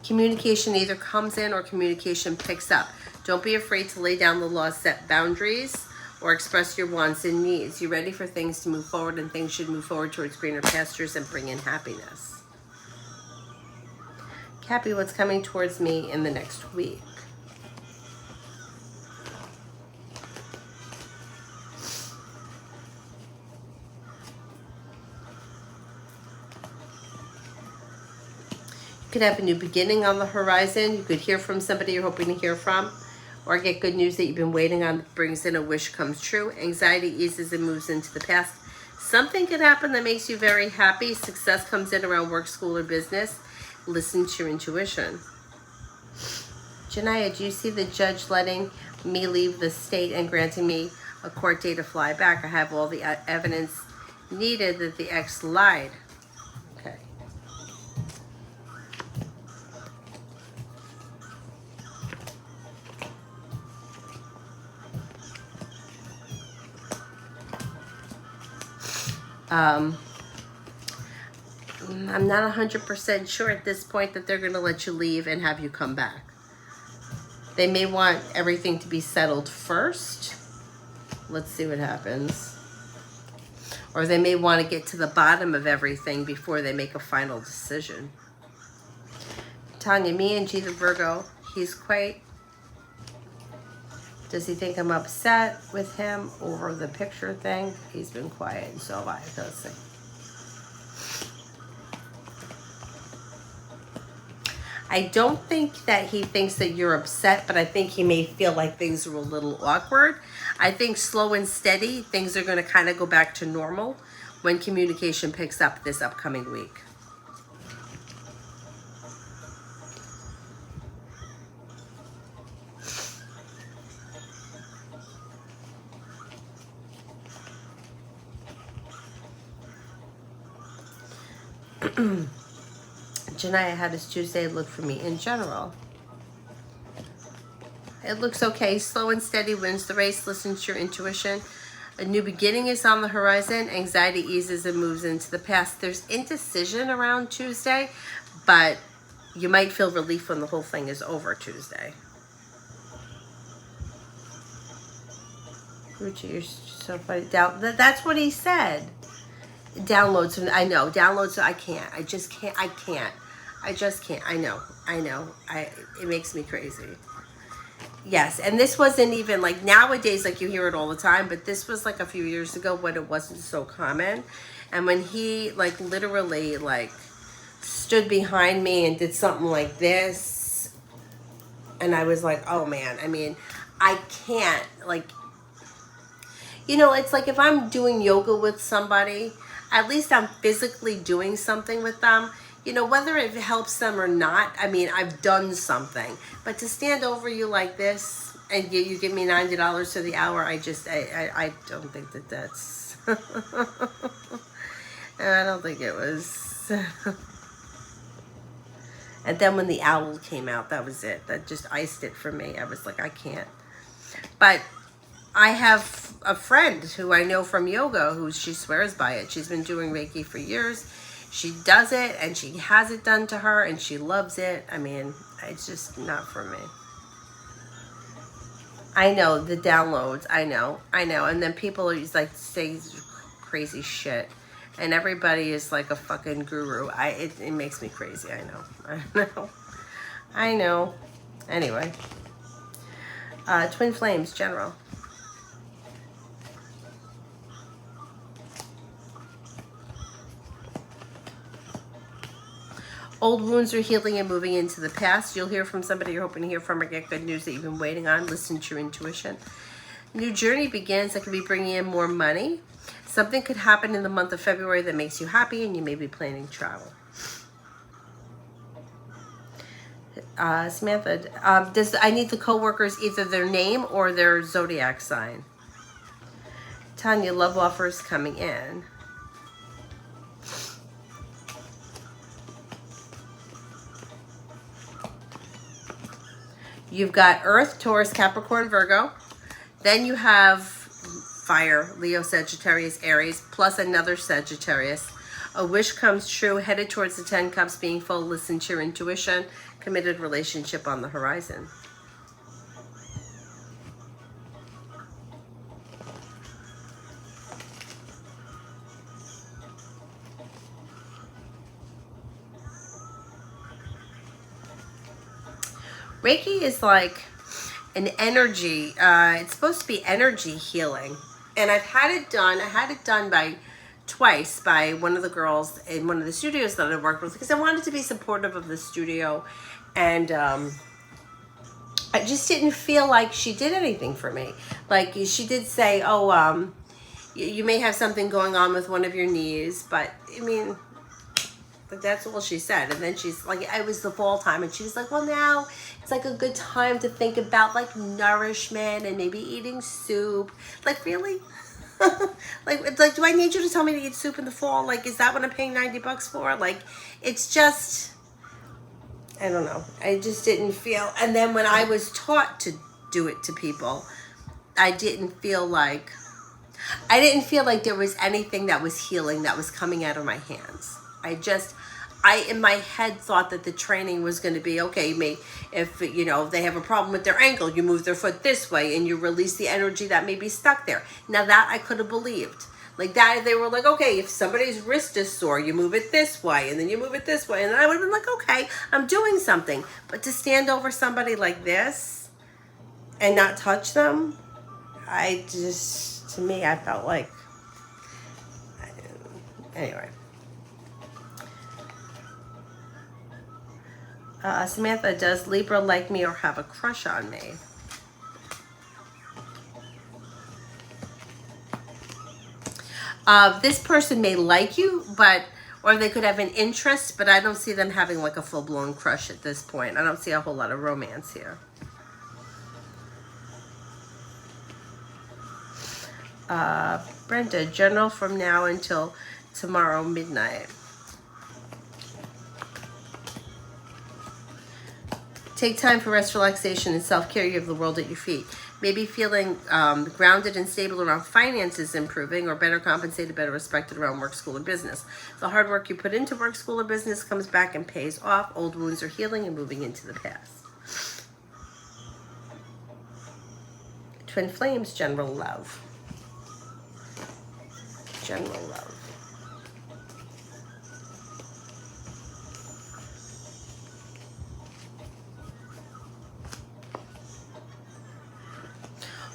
Communication either comes in or communication picks up. Don't be afraid to lay down the law, set boundaries, or express your wants and needs. You're ready for things to move forward, and things should move forward towards greener pastures and bring in happiness. Cappy, what's coming towards me in the next week? You could have a new beginning on the horizon. You could hear from somebody you're hoping to hear from, or get good news that you've been waiting on that brings in a wish comes true. Anxiety eases and moves into the past. Something could happen that makes you very happy. Success comes in around work, school, or business. Listen to your intuition. Janaya, do you see the judge letting me leave the state and granting me a court date to fly back? I have all the evidence needed that the ex lied. Okay. I'm not 100% sure at this point that they're going to let you leave and have you come back. They may want everything to be settled first. Let's see what happens. Or they may want to get to the bottom of everything before they make a final decision. Tanya, me and G the Virgo, he's quite... Does he think I'm upset with him over the picture thing? He's been quiet, and so have I. Let's see. I don't think that he thinks that you're upset, but I think he may feel like things are a little awkward. I think slow and steady, things are going to kind of go back to normal when communication picks up this upcoming week. Janaya, how does Tuesday look for me in general? It looks okay. Slow and steady wins the race. Listen to your intuition. A new beginning is on the horizon. Anxiety eases and moves into the past. There's indecision around Tuesday, but you might feel relief when the whole thing is over Tuesday. Ruchi, you're so funny. That's what he said. Downloads, I know. Downloads, I can't. I just can't. I just can't. I know. It makes me crazy. Yes, and this wasn't even like nowadays, like you hear it all the time, but this was like a few years ago when it wasn't so common. And when he like literally like stood behind me and did something like this, and I was like, oh man, I mean, I can't, like, you know, it's like if I'm doing yoga with somebody, at least I'm physically doing something with them. You know, whether it helps them or not, I mean, I've done something. But to stand over you like this and you give me $90 to the hour, I don't think that's... I don't think it was... And then when the owl came out, that was it. That just iced it for me. I was like, I can't. But I have a friend who I know from yoga who she swears by it. She's been doing Reiki for years. She does it and she has it done to her and she loves it. I mean, it's just not for me. I know the downloads. I know. And then people are just like say crazy shit. And everybody is like a fucking guru. It makes me crazy. I know. Anyway. Twin Flames, General. Old wounds are healing and moving into the past. You'll hear from somebody you're hoping to hear from or get good news that you've been waiting on. Listen to your intuition. New journey begins that could be bringing in more money. Something could happen in the month of February that makes you happy, and you may be planning travel. Samantha, I need the co-workers either their name or their zodiac sign. Tanya, love offers coming in. You've got Earth, Taurus, Capricorn, Virgo. Then you have fire, Leo, Sagittarius, Aries, plus another Sagittarius. A wish comes true, headed towards the 10 Cups, being full. Listen to your intuition. Committed relationship on the horizon. Reiki is like an energy, it's supposed to be energy healing. And I've had it done, I had it done twice by one of the girls in one of the studios that I worked with, because I wanted to be supportive of the studio. And I just didn't feel like she did anything for me. Like, she did say, oh, you may have something going on with one of your knees, but I mean, but that's all she said. And then she's like, it was the fall time, and she was like, well, now it's like a good time to think about like nourishment and maybe eating soup. Like, really? like, do I need you to tell me to eat soup in the fall? Like, is that what I'm paying $90 for? Like, it's just, I don't know. I just didn't feel. And then when I was taught to do it to people, I didn't feel like there was anything that was healing that was coming out of my hands. I in my head thought that the training was going to be, okay, if they have a problem with their ankle, you move their foot this way and you release the energy that may be stuck there. Now that I could have believed. Like that, they were like, okay, if somebody's wrist is sore, you move it this way and then you move it this way. And then I would have been like, okay, I'm doing something. But to stand over somebody like this and not touch them, I felt like, anyway. Samantha, does Libra like me or have a crush on me? This person may like you, or they could have an interest, but I don't see them having like a full-blown crush at this point. I don't see a whole lot of romance here. Brenda, general from now until tomorrow midnight. Take time for rest, relaxation, and self-care. You have the world at your feet. Maybe feeling grounded and stable around finances improving, or better compensated, better respected around work, school, and business. The hard work you put into work, school, or business comes back and pays off. Old wounds are healing and moving into the past. Twin flames, general love. General love.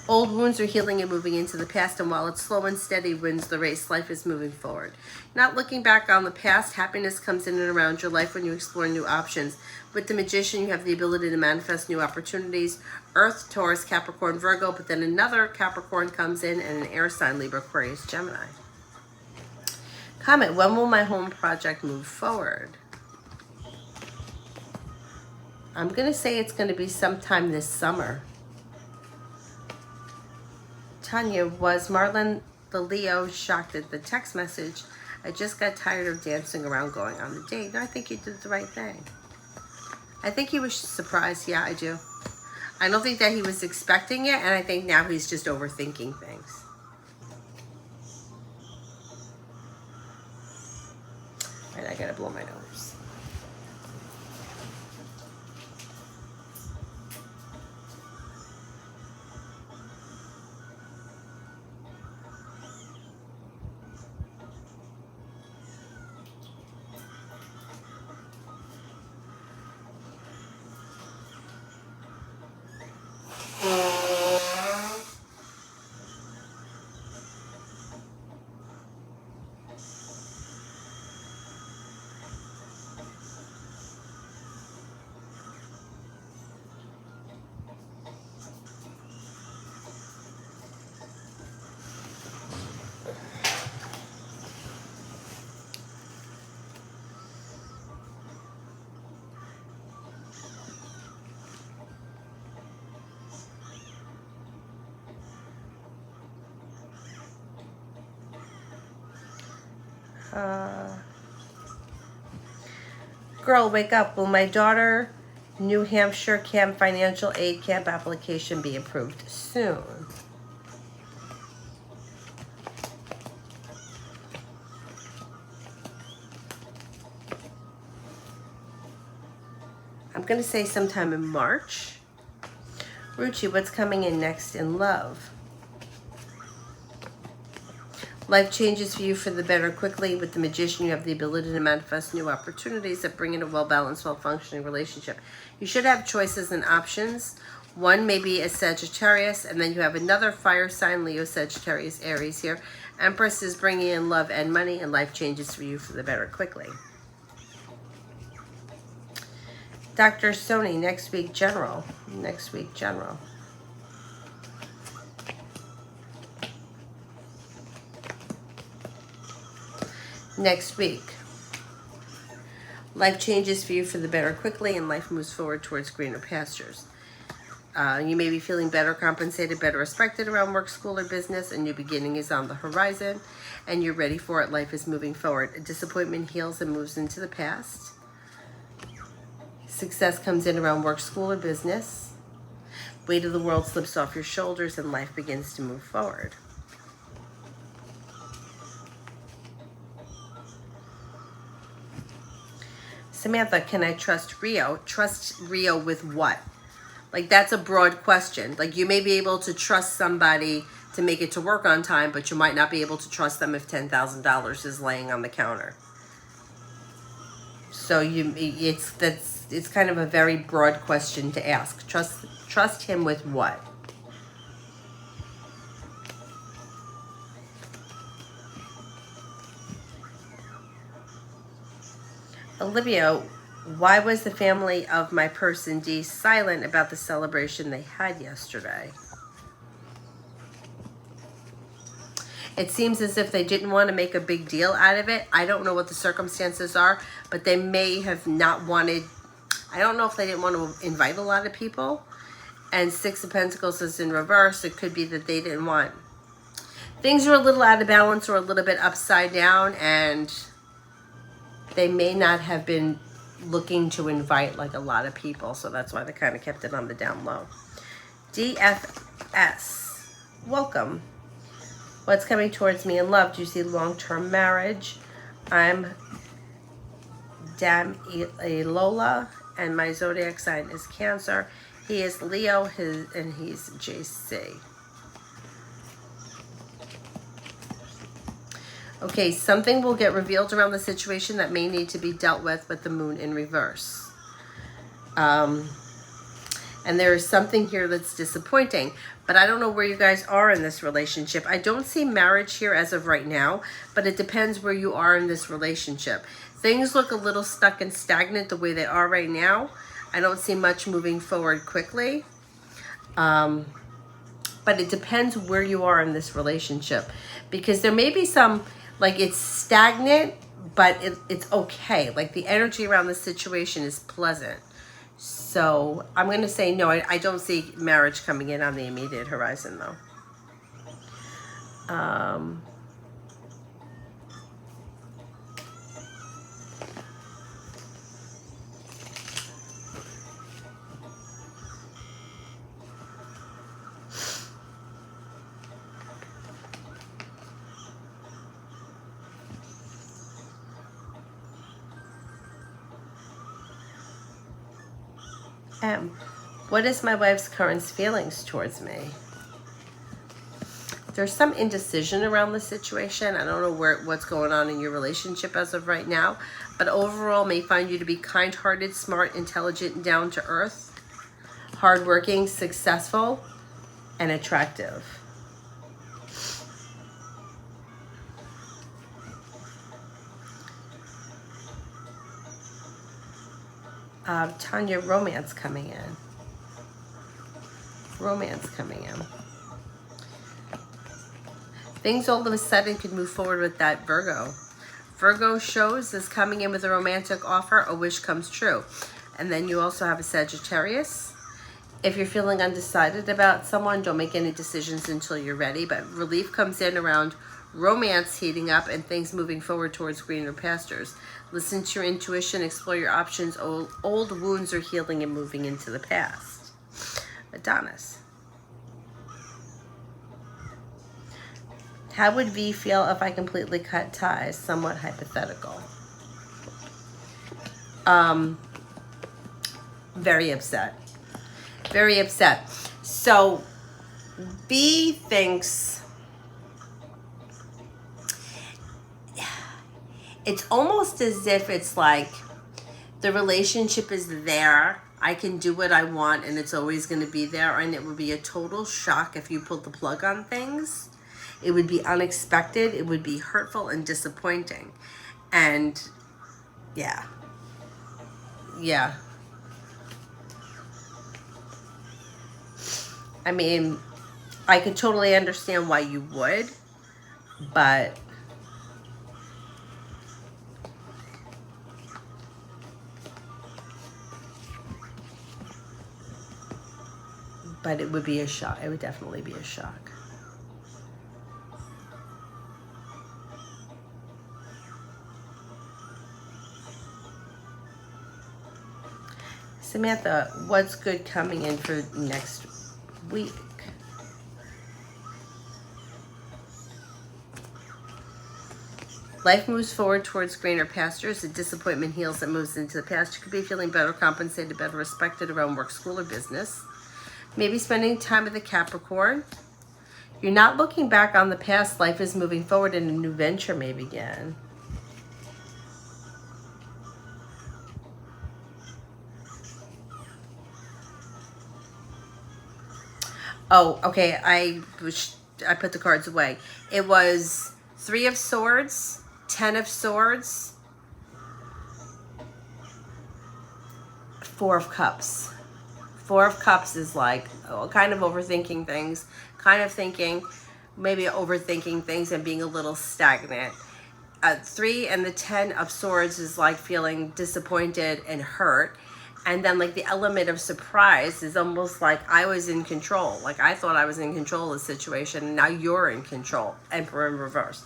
Old wounds are healing and moving into the past, and while it's slow and steady wins the race, life is moving forward. Not looking back on the past, happiness comes in and around your life when you explore new options. With the Magician, you have the ability to manifest new opportunities. Earth, Taurus, Capricorn, Virgo, but then another Capricorn comes in, and an air sign, Libra, Aquarius, Gemini. Comment, when will my home project move forward? I'm going to say it's going to be sometime this summer. Tanya, was Marlon the Leo shocked at the text message? I just got tired of dancing around going on the date. No, I think you did the right thing. I think he was surprised. Yeah, I do. I don't think that he was expecting it, and I think now he's just overthinking things. All right, I gotta blow my nose. Girl, wake up. Will my daughter New Hampshire Camp Financial Aid Camp application be approved soon? I'm going to say sometime in March. Ruchi, what's coming in next in love? Life changes for you for the better quickly. With the Magician, you have the ability to manifest new opportunities that bring in a well-balanced, well-functioning relationship. You should have choices and options. One may be a Sagittarius, and then you have another fire sign, Leo, Sagittarius, Aries here. Empress is bringing in love and money, and life changes for you for the better quickly. Dr. Sony, next week, general. Next week, general. Next week. Life changes for you for the better quickly, and life moves forward towards greener pastures. You may be feeling better compensated, better respected around work, school, or business. A new beginning is on the horizon, and you're ready for it. Life is moving forward. A disappointment heals and moves into the past. Success comes in around work, school, or business. Weight of the world slips off your shoulders, and life begins to move forward. Samantha, can I trust Rio? Trust Rio with what? Like, that's a broad question. Like, you may be able to trust somebody to make it to work on time, but you might not be able to trust them if $10,000 is laying on the counter. So it's kind of a very broad question to ask. Trust him with what? Olivia, why was the family of my person D silent about the celebration they had yesterday? It seems as if they didn't want to make a big deal out of it. I don't know what the circumstances are, but they may have not wanted, I don't know if they didn't want to invite a lot of people. And Six of Pentacles is in reverse. It could be that they didn't want. Things are a little out of balance or a little bit upside down, and they may not have been looking to invite like a lot of people, so that's why they kind of kept it on the down low. DFS, welcome. What's coming towards me in love? Do you see long-term marriage? I'm Dam Lola, and my zodiac sign is Cancer. He is Leo, and he's JC. Okay, something will get revealed around the situation that may need to be dealt with the moon in reverse. And there is something here that's disappointing, but I don't know where you guys are in this relationship. I don't see marriage here as of right now, but it depends where you are in this relationship. Things look a little stuck and stagnant the way they are right now. I don't see much moving forward quickly. But it depends where you are in this relationship, because there may be some, like, it's stagnant, but it's okay. Like, the energy around the situation is pleasant. So I'm going to say no, I don't see marriage coming in on the immediate horizon, though. What is my wife's current feelings towards me? There's some indecision around the situation. I don't know what's going on in your relationship as of right now, but overall may find you to be kind-hearted, smart, intelligent, and down to earth, hardworking, successful, and attractive. Tanya, romance coming in. Romance coming in. Things all of a sudden could move forward with that Virgo. Virgo shows is coming in with a romantic offer, a wish comes true. And then you also have a Sagittarius. If you're feeling undecided about someone, don't make any decisions until you're ready. But relief comes in around romance heating up, and things moving forward towards greener pastures. Listen to your intuition, explore your options. Old wounds are healing and moving into the past. Adonis. How would V feel if I completely cut ties? Somewhat hypothetical. Very upset. Very upset. So B thinks it's almost as if it's like the relationship is there. I can do what I want and it's always going to be there. And it would be a total shock if you pulled the plug on things. It would be unexpected. It would be hurtful and disappointing. And yeah. Yeah. I mean, I could totally understand why you would, but it would be a shock. It would definitely be a shock. Samantha, what's good coming in for next week? Life moves forward towards greener pastures. The disappointment heals and moves into the past. You could be feeling better compensated, better respected around work, school, or business. Maybe spending time with a Capricorn. You're not looking back on the past. Life is moving forward and a new venture may begin. Oh, okay. I put the cards away. It was 3 of Swords, 10 of Swords, 4 of Cups. 4 of Cups is like kind of overthinking things, kind of thinking, maybe overthinking things and being a little stagnant. 3 and the 10 of Swords is like feeling disappointed and hurt. And then like the element of surprise is almost like I was in control. Like I thought I was in control of the situation. And now you're in control. Emperor in reverse.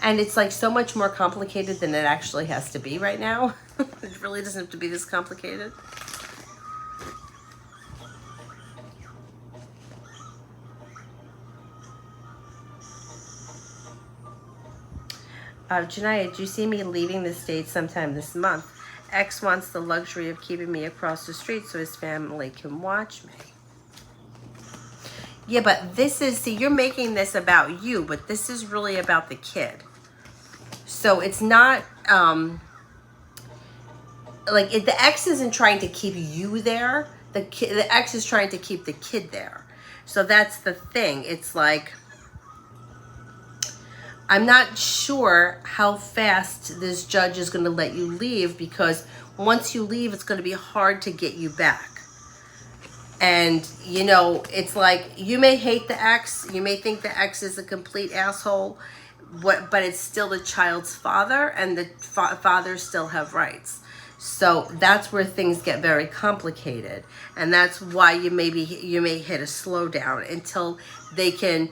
And it's like so much more complicated than it actually has to be right now. It really doesn't have to be this complicated. Janaya, do you see me leaving the States sometime this month? X wants the luxury of keeping me across the street so his family can watch me. Yeah, but this is, see, you're making this about you, but this is really about the kid. So it's not, the X isn't trying to keep you there. The X is trying to keep the kid there. So that's the thing. It's like, I'm not sure how fast this judge is going to let you leave, because once you leave, it's going to be hard to get you back. And, you know, it's like you may hate the ex. You may think the ex is a complete asshole, but it's still the child's father, and the fathers still have rights. So that's where things get very complicated. And that's why you may hit a slowdown until they can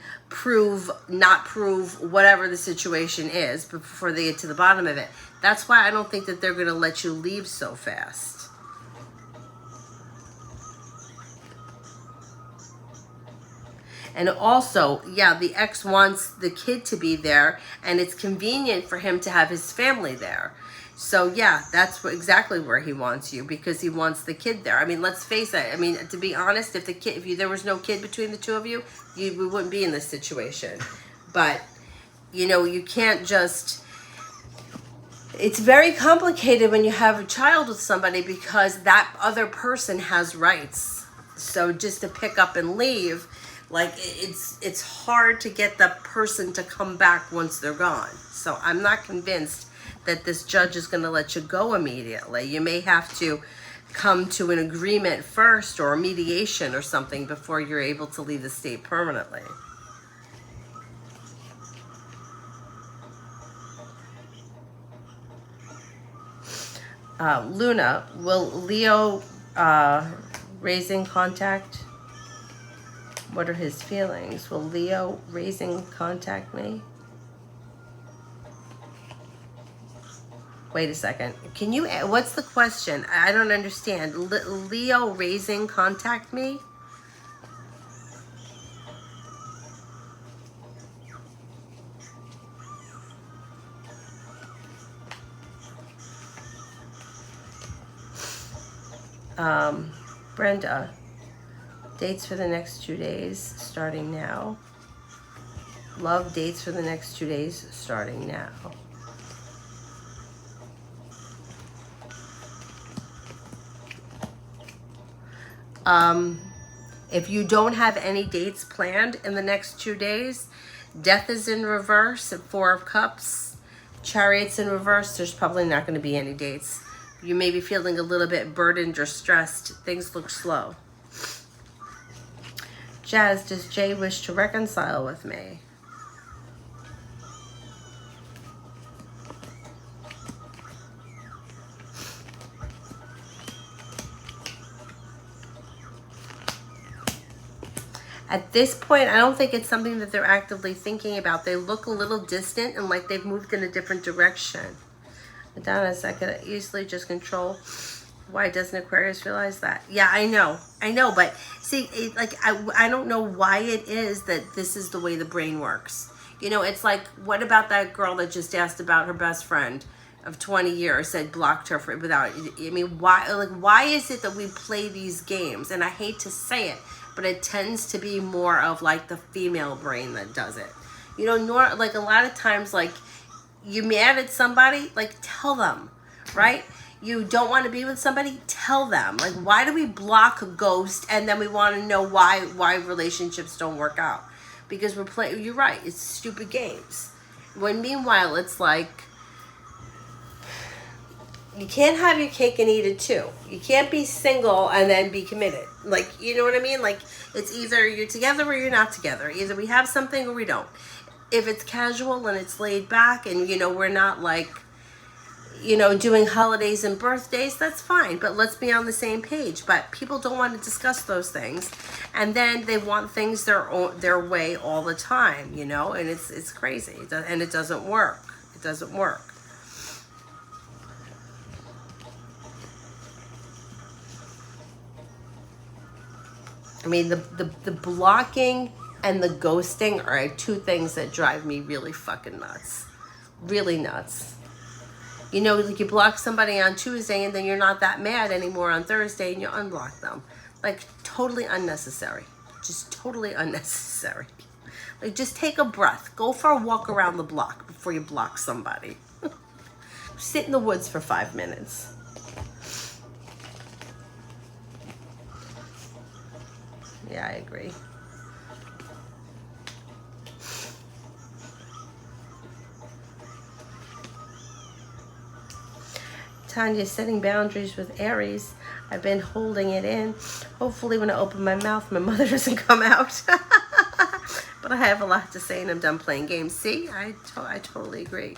not prove whatever the situation is before they get to the bottom of it. That's why I don't think that they're going to let you leave so fast. And also, yeah, the ex wants the kid to be there, and it's convenient for him to have his family there. So yeah, that's exactly where he wants you, because he wants the kid there. I mean, let's face it. I mean, to be honest, if there was no kid between the two of you, we wouldn't be in this situation. But, you know, you can't just... It's very complicated when you have a child with somebody, because that other person has rights. So just to pick up and leave, like, it's hard to get the person to come back once they're gone. So I'm not convinced that this judge is going to let you go immediately. You may have to come to an agreement first, or a mediation or something, before you're able to leave the state permanently. Luna, will Leo Raising contact. What are his feelings? Will Leo raising contact me? Wait a second. Can you, what's the question? I don't understand. Leo raising contact me? Brenda, dates for the next 2 days starting now. Love, dates for the next 2 days starting now. If you don't have any dates planned in the next 2 days, Death is in reverse at 4 of Cups. Chariot's in reverse. There's probably not going to be any dates. You may be feeling a little bit burdened or stressed. Things look slow. Jazz, does Jay wish to reconcile with me? At this point, I don't think it's something that they're actively thinking about. They look a little distant and like they've moved in a different direction. Adonis, I could easily just control. Why doesn't Aquarius realize that? Yeah, I know, but see, I don't know why it is that this is the way the brain works. You know, it's like, what about that girl that just asked about her best friend of 20 years, said blocked her for without, I mean, why is it that we play these games? And I hate to say it, but it tends to be more of like the female brain that does it. You know, like a lot of times, like, you mad at somebody, like, tell them, right? You don't want to be with somebody, tell them. Like, why do we block a ghost and then we want to know why relationships don't work out? Because we're playing, you're right, it's stupid games. When meanwhile, it's like, you can't have your cake and eat it too. You can't be single and then be committed. Like, you know what I mean? Like, it's either you're together or you're not together. Either we have something or we don't. If it's casual and it's laid back and, you know, we're not like, you know, doing holidays and birthdays, that's fine. But let's be on the same page. But people don't want to discuss those things. And then they want things their way all the time, you know, and it's crazy. And it doesn't work. It doesn't work. I mean, the blocking and the ghosting are 2 things that drive me really fucking nuts. Really nuts. You know, like you block somebody on Tuesday and then you're not that mad anymore on Thursday and you unblock them. Like, totally unnecessary. Just totally unnecessary. Like, just take a breath. Go for a walk around the block before you block somebody. Sit in the woods for 5 minutes. Yeah, I agree. Tanya, setting boundaries with Aries. I've been holding it in. Hopefully when I open my mouth, my mother doesn't come out. But I have a lot to say and I'm done playing games. See, I totally agree.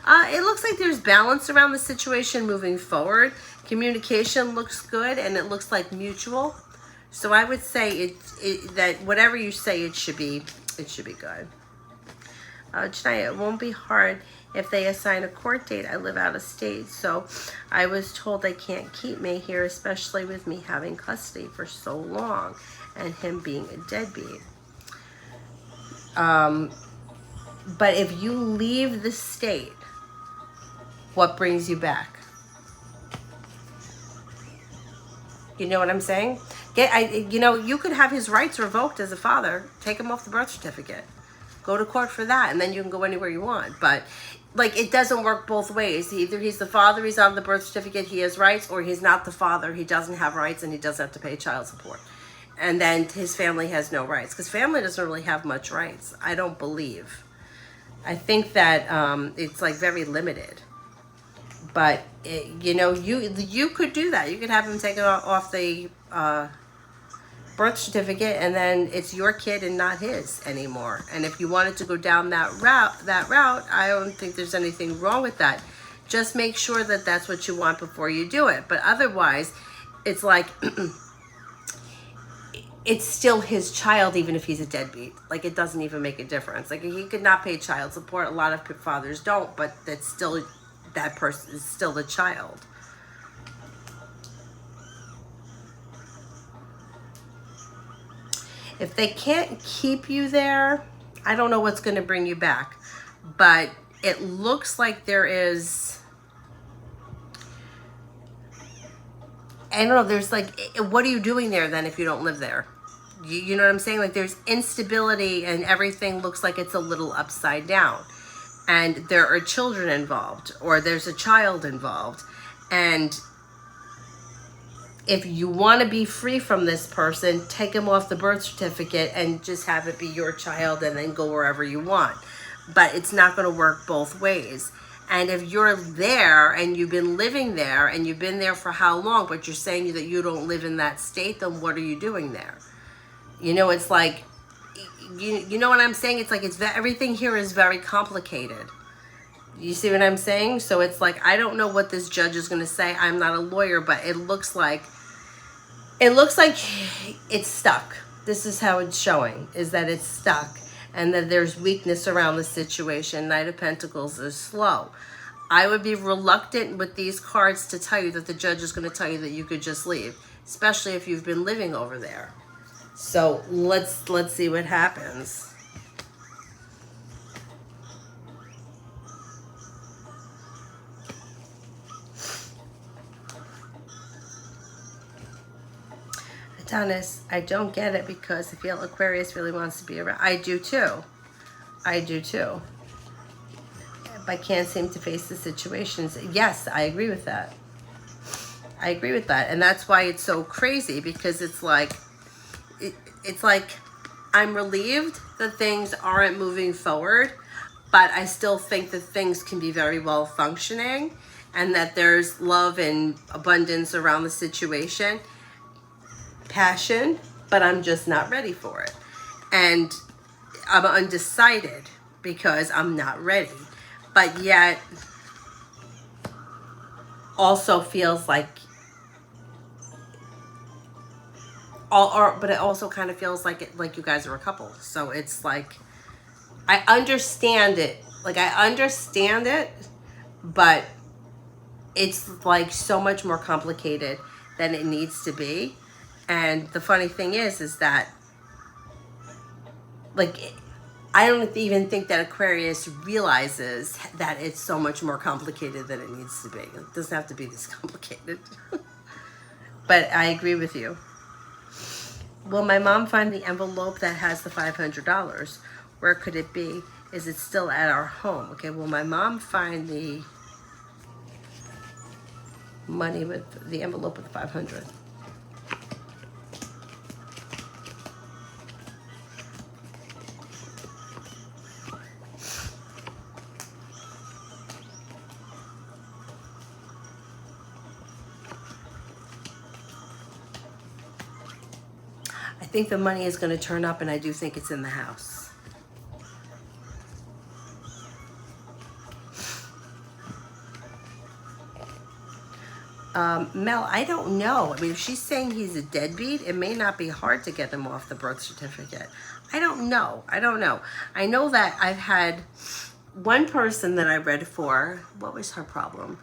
It looks like there's balance around the situation moving forward. Communication looks good and it looks like mutual. So I would say that whatever you say, it should be good. Janaya, it won't be hard if they assign a court date. I live out of state, so I was told they can't keep me here, especially with me having custody for so long and him being a deadbeat. But if you leave the state, what brings you back? You know what I'm saying? You know, you could have his rights revoked as a father. Take him off the birth certificate. Go to court for that, and then you can go anywhere you want. But, like, it doesn't work both ways. Either he's the father, he's on the birth certificate, he has rights, or he's not the father, he doesn't have rights, and he does have to pay child support. And then his family has no rights. Because family doesn't really have much rights, I don't believe. I think that it's, like, very limited. But, you know, you could do that. You could have him take it off the birth certificate, and then it's your kid and not his anymore. And if you wanted to go down that route, I don't think there's anything wrong with that. Just make sure that that's what you want before you do it. But otherwise, it's like it's still his child, even if he's a deadbeat. Like, it doesn't even make a difference. Like, he could not pay child support. A lot of fathers don't, but that's still, that person is still the child. If they can't keep you there, I don't know what's going to bring you back. But it looks like there is, I don't know, there's like, what are you doing there then if you don't live there? You know what I'm saying? Like, there's instability and everything looks like it's a little upside down. And there are children involved, or there's a child involved. And if you want to be free from this person, take him off the birth certificate and just have it be your child and then go wherever you want. But it's not going to work both ways. And if you're there and you've been living there and you've been there for how long, but you're saying that you don't live in that state, then what are you doing there? You know, it's like, you know what I'm saying? It's like, everything here is very complicated. You see what I'm saying? So it's like, I don't know what this judge is going to say. I'm not a lawyer, but it looks like it's stuck. This is how it's showing, is that it's stuck. And that there's weakness around the situation. Knight of Pentacles is slow. I would be reluctant with these cards to tell you that the judge is going to tell you that you could just leave, especially if you've been living over there. So let's see what happens. Adonis, I don't get it because I feel Aquarius really wants to be around. I do too. I do too. But can't seem to face the situations. Yes, I agree with that. I agree with that. And that's why it's so crazy, because it's like, it's like I'm relieved that things aren't moving forward, but I still think that things can be very well functioning and that there's love and abundance around the situation. Passion, but I'm just not ready for it. And I'm undecided because I'm not ready. But yet also feels like but it also kind of feels like you guys are a couple. So it's like, I understand it. Like, I understand it, but it's like so much more complicated than it needs to be. And the funny thing is that, like, I don't even think that Aquarius realizes that it's so much more complicated than it needs to be. It doesn't have to be this complicated. But I agree with you. Will my mom find the envelope that has the $500? Where could it be? Is it still at our home? Okay, will my mom find the money with the envelope with the 500? I think the money is going to turn up, and I do think it's in the house. Mel, I don't know. I mean, if she's saying he's a deadbeat, it may not be hard to get him off the birth certificate. I don't know. I don't know. I know that I've had one person that I read for. What was her problem?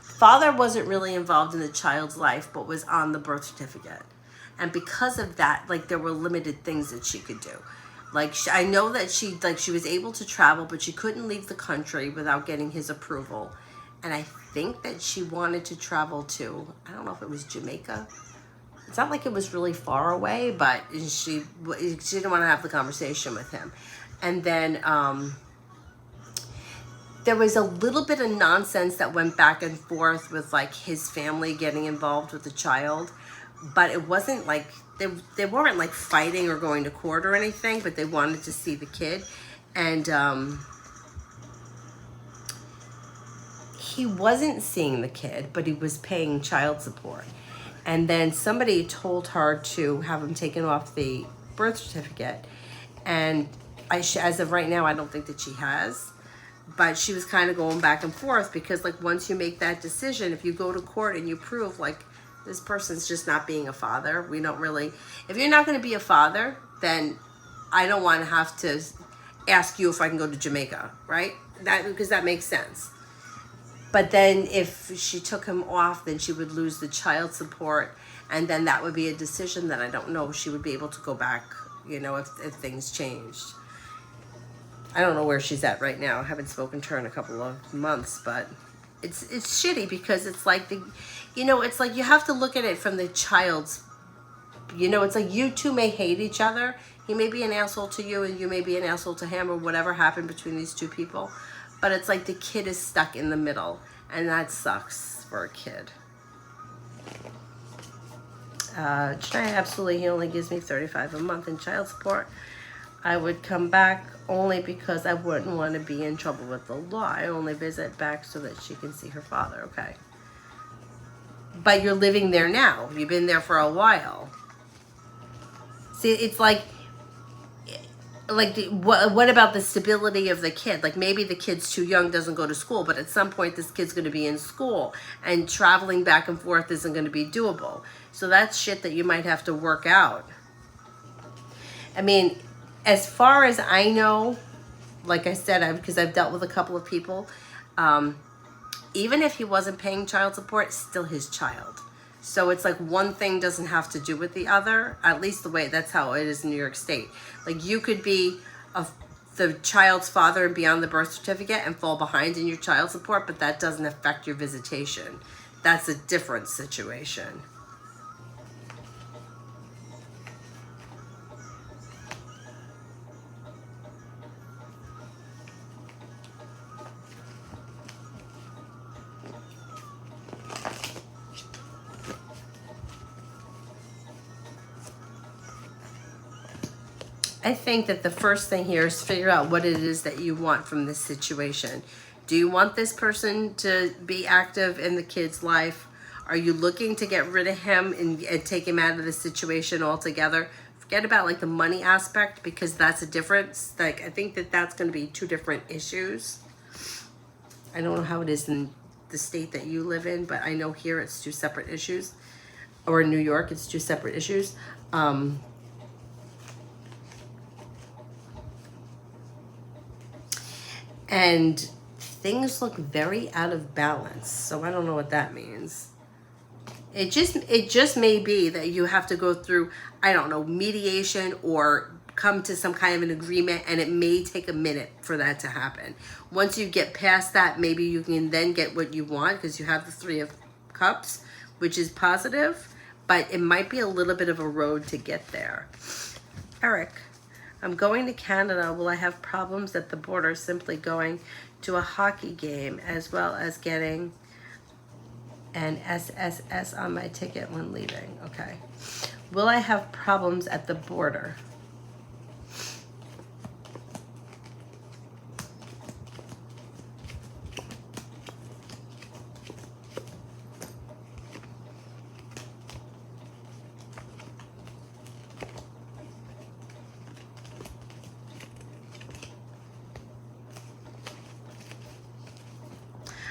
Father wasn't really involved in the child's life, but was on the birth certificate. And because of that, like, there were limited things that she could do. Like, I know that she was able to travel, but she couldn't leave the country without getting his approval. And I think that she wanted to travel to, I don't know if it was Jamaica. It's not like it was really far away, but she didn't want to have the conversation with him. And then there was a little bit of nonsense that went back and forth with, like, his family getting involved with the child. But it wasn't like, they weren't like fighting or going to court or anything, but they wanted to see the kid. And he wasn't seeing the kid, but he was paying child support. And then somebody told her to have him taken off the birth certificate. And as of right now, I don't think that she has. But she was kind of going back and forth because, like, once you make that decision, if you go to court and you prove, like, This person's just not being a father. We don't really, if you're not going to be a father, then I don't want to have to ask you if I can go to Jamaica, right? Because that makes sense. But then if she took him off, then she would lose the child support. And then that would be a decision that I don't know if she would be able to go back, you know, if things changed. I don't know where she's at right now. I haven't spoken to her in a couple of months, but it's shitty because it's like it's like you have to look at it from the child's, it's like you two may hate each other. He may be an asshole to you and you may be an asshole to him, or whatever happened between these two people. But it's like the kid is stuck in the middle, and that sucks for a kid. Absolutely, he only gives me $35 a month in child support. I would come back only because I wouldn't want to be in trouble with the law. I only visit back so that she can see her father. Okay. But you're living there now. You've been there for a while. See, it's like what about the stability of the kid? Like maybe the kid's too young, doesn't go to school, but at some point this kid's going to be in school and traveling back and forth isn't going to be doable. So that's shit that you might have to work out. I mean, as far as I know, like I said, because I've dealt with a couple of people, even if he wasn't paying child support, it's still his child. So it's like one thing doesn't have to do with the other, at least that's how it is in New York State. Like you could be the child's father and be on the birth certificate and fall behind in your child support, but that doesn't affect your visitation. That's a different situation. I think that the first thing here is figure out what it is that you want from this situation. Do you want this person to be active in the kid's life? Are you looking to get rid of him and take him out of the situation altogether? Forget about like the money aspect, because that's a difference. Like I think that that's going to be two different issues. I don't know how it is in the state that you live in, but I know here it's two separate issues. Or in New York, it's two separate issues. And things look very out of balance. So I don't know what that means. It just may be that you have to go through, I don't know, mediation or come to some kind of an agreement, and it may take a minute for that to happen. Once you get past that, maybe you can then get what you want because you have the Three of Cups, which is positive, but it might be a little bit of a road to get there. Eric. I'm going to Canada. Will I have problems at the border simply going to a hockey game as well as getting an SSS on my ticket when leaving? Okay. Will I have problems at the border?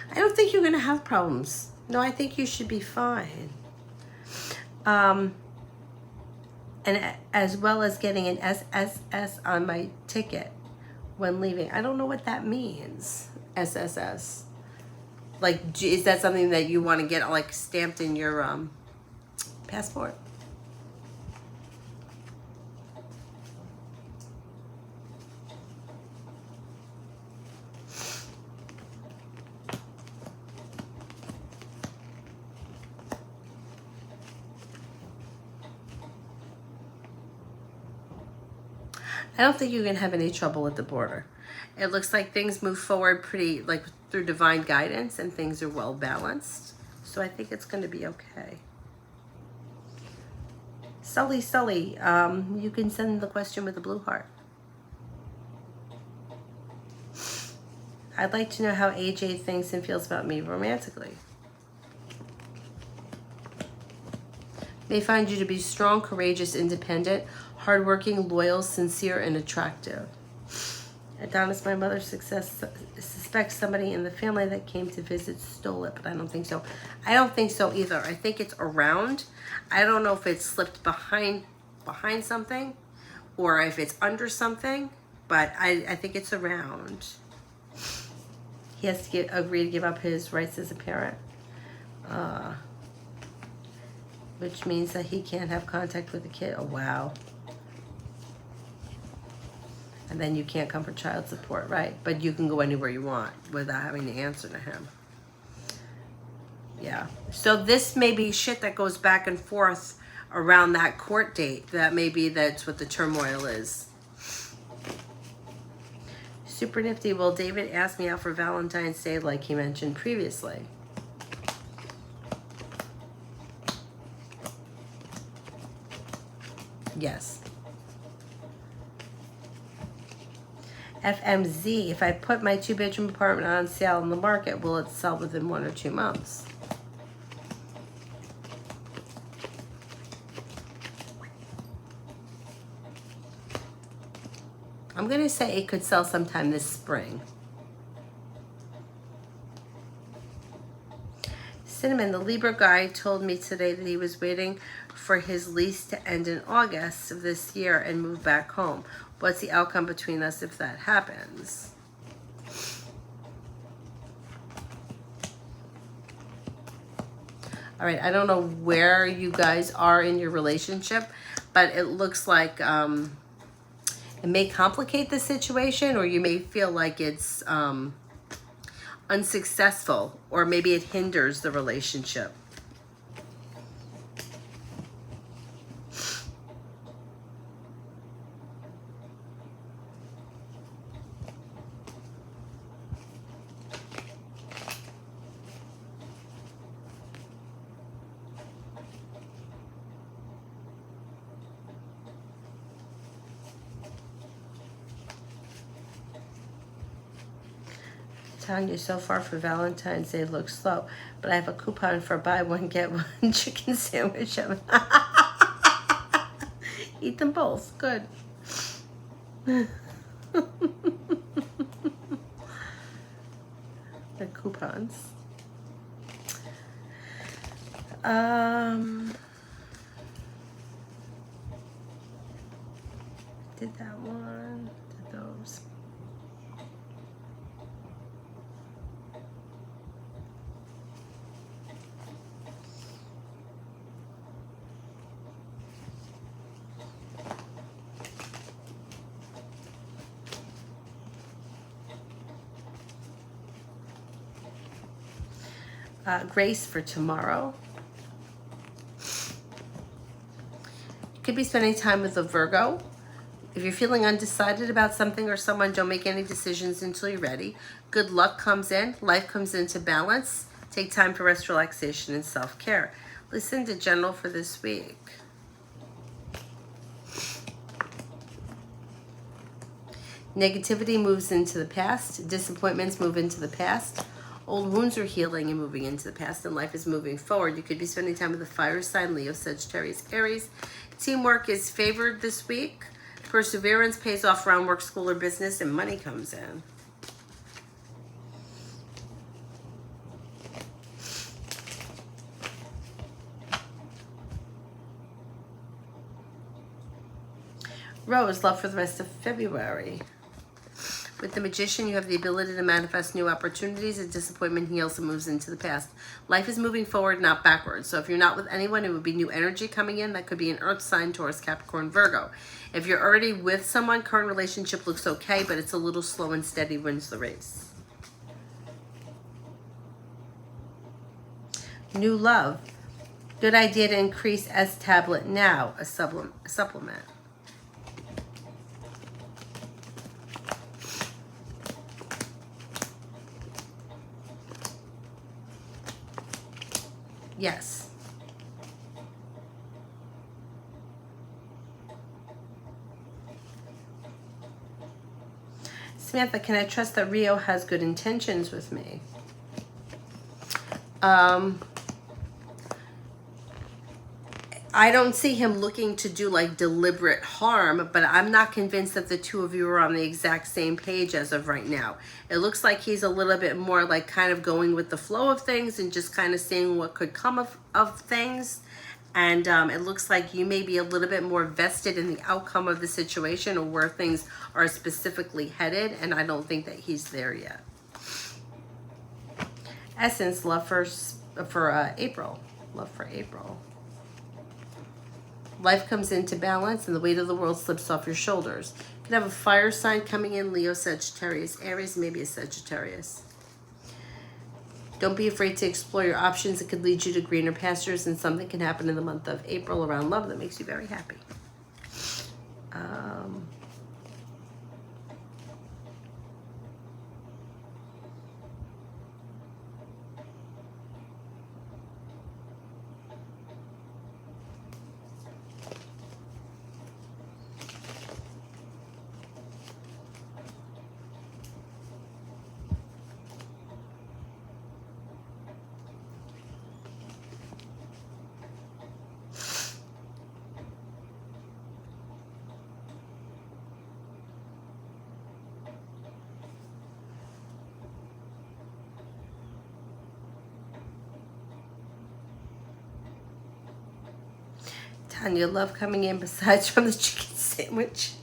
I don't think you're going to have problems. No, I think you should be fine. And as well as getting an SSS on my ticket when leaving. I don't know what that means, SSS. Like, is that something that you want to get, like, stamped in your passport? I don't think you're going to have any trouble at the border. It looks like things move forward pretty, like, through divine guidance, and things are well balanced. So I think it's going to be okay. Sully, you can send the question with a blue heart. I'd like to know how AJ thinks and feels about me romantically. May find you to be strong, courageous, independent, hardworking, loyal, sincere, and attractive. Adonis, my mother suspects somebody in the family that came to visit stole it, but I don't think so. I don't think so either. I think it's around. I don't know if it's slipped behind something or if it's under something, but I think it's around. He has to agree to give up his rights as a parent, which means that he can't have contact with the kid. Oh, wow. And then you can't come for child support, right? But you can go anywhere you want without having to answer to him. Yeah. So this may be shit that goes back and forth around that court date. That maybe that's what the turmoil is. Super nifty. Well, David asked me out for Valentine's Day like he mentioned previously. Yes. FMZ, if I put my 2-bedroom apartment on sale in the market, will it sell within 1 or 2 months? I'm going to say it could sell sometime this spring. Cinnamon, the Libra guy told me today that he was waiting for his lease to end in August of this year and move back home. What's the outcome between us if that happens? All right, I don't know where you guys are in your relationship, but it looks like it may complicate the situation, or you may feel like it's unsuccessful, or maybe it hinders the relationship. Telling you so far for Valentine's Day looks slow, but I have a coupon for buy one get one chicken sandwich. Eat them both. Good. The coupons. Did that one. Did those. Grace for tomorrow. You could be spending time with a Virgo. If you're feeling undecided about something or someone, don't make any decisions until you're ready. Good luck comes in. Life comes into balance. Take time for rest, relaxation, and self-care. Listen to General for this week. Negativity moves into the past. Disappointments move into the past. Old wounds are healing and moving into the past, and life is moving forward. You could be spending time with a fire sign, Leo, Sagittarius, Aries. Teamwork is favored this week. Perseverance pays off around work, school, or business, and money comes in. Rose, love for the rest of February. With the Magician, you have the ability to manifest new opportunities. A disappointment heals and moves into the past. Life is moving forward, not backwards. So if you're not with anyone, it would be new energy coming in. That could be an Earth sign, Taurus, Capricorn, Virgo. If you're already with someone, current relationship looks okay, but it's a little slow and steady wins the race. New love. Good idea to increase S tablet now, a supplement. Yes. Samantha, can I trust that Rio has good intentions with me? I don't see him looking to do like deliberate harm, but I'm not convinced that the two of you are on the exact same page as of right now. It looks like he's a little bit more like kind of going with the flow of things and just kind of seeing what could come of things. And it looks like you may be a little bit more vested in the outcome of the situation or where things are specifically headed. And I don't think that he's there yet. Essence, love for April. Love for April. Life comes into balance and the weight of the world slips off your shoulders. You could have a fire sign coming in, Leo, Sagittarius, Aries, maybe a Sagittarius. Don't be afraid to explore your options. It could lead you to greener pastures, and something can happen in the month of April around love that makes you very happy. Tanya, love coming in besides from the chicken sandwich.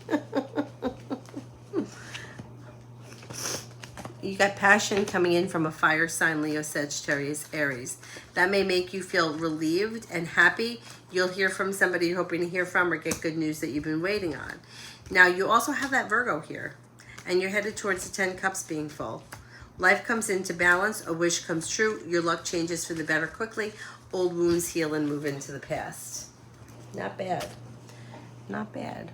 You got passion coming in from a fire sign, Leo, Sagittarius, Aries. That may make you feel relieved and happy. You'll hear from somebody you're hoping to hear from or get good news that you've been waiting on. Now, you also have that Virgo here, and you're headed towards the 10 cups being full. Life comes into balance. A wish comes true. Your luck changes for the better quickly. Old wounds heal and move into the past. Not bad. Not bad.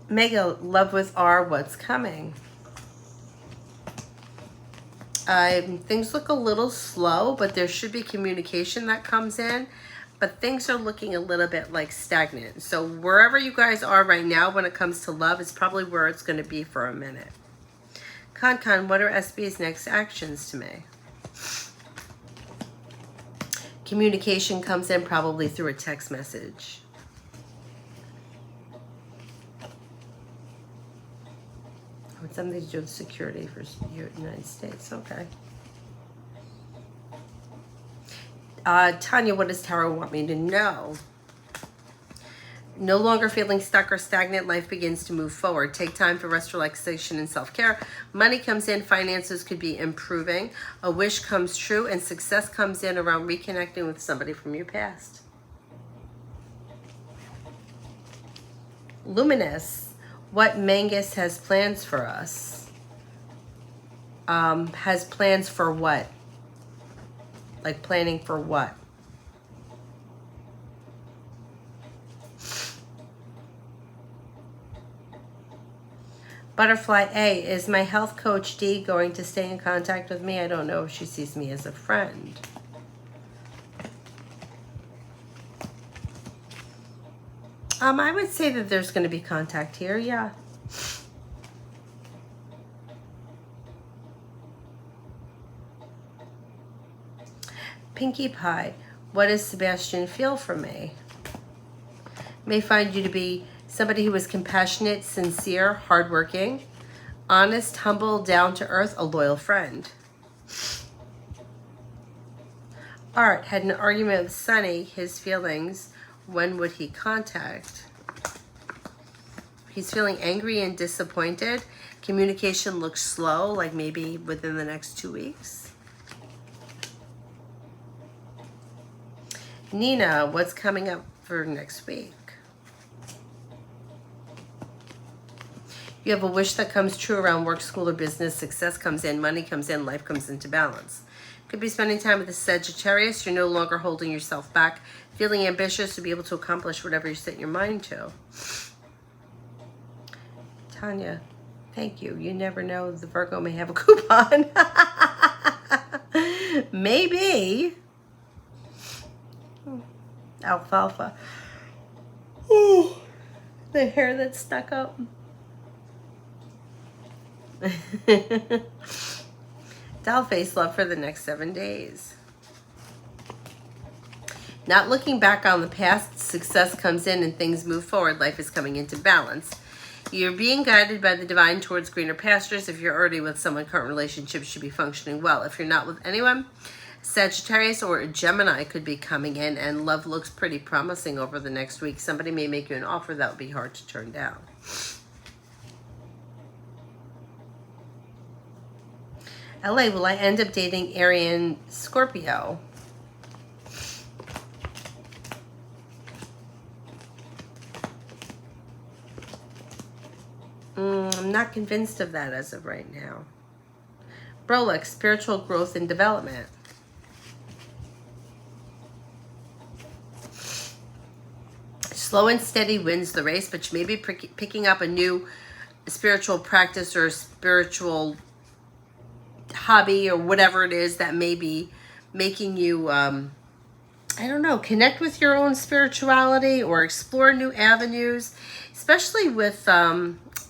Mega, love with R, what's coming? Things look a little slow, but there should be communication that comes in. But things are looking a little bit like stagnant. So wherever you guys are right now when it comes to love is probably where it's going to be for a minute. Con, what are SB's next actions to me? Communication comes in probably through a text message. It's something to do with security for the United States. Okay. Tanya, what does Tarot want me to know? No longer feeling stuck or stagnant, life begins to move forward. Take time for rest, relaxation, and self-care. Money comes in, finances could be improving. A wish comes true, and success comes in around reconnecting with somebody from your past. Luminous, what Mangus has plans for us? Has plans for what? Like planning for what? Butterfly A, is my health coach D going to stay in contact with me? I don't know if she sees me as a friend. I would say that there's going to be contact here, yeah. Pinkie Pie, what does Sebastian feel for me? May find you to be somebody who is compassionate, sincere, hardworking, honest, humble, down to earth, a loyal friend. Art had an argument with Sunny, his feelings. When would he contact? He's feeling angry and disappointed. Communication looks slow, like maybe within the next 2 weeks. Nina, what's coming up for next week? You have a wish that comes true around work, school, or business. Success comes in, money comes in, life comes into balance. Could be spending time with the Sagittarius. You're no longer holding yourself back. Feeling ambitious to be able to accomplish whatever you set your mind to. Tanya, thank you. You never know, the Virgo may have a coupon. Maybe. Alfalfa. Ooh, the hair that's stuck up. Doll face love for the next 7 days. Not looking back on the past, success comes in and things move forward. Life is coming into balance. You're being guided by the divine towards greener pastures. If you're already with someone, current relationships should be functioning well. If you're not with anyone, Sagittarius or Gemini could be coming in, and love looks pretty promising over the next week. Somebody may make you an offer that will be hard to turn down. LA, will I end up dating Arian Scorpio? I'm not convinced of that as of right now. Rolex, spiritual growth and development. Slow and steady wins the race, but you may be picking up a new spiritual practice or spiritual hobby or whatever it is that may be making you, I don't know, connect with your own spirituality or explore new avenues, especially with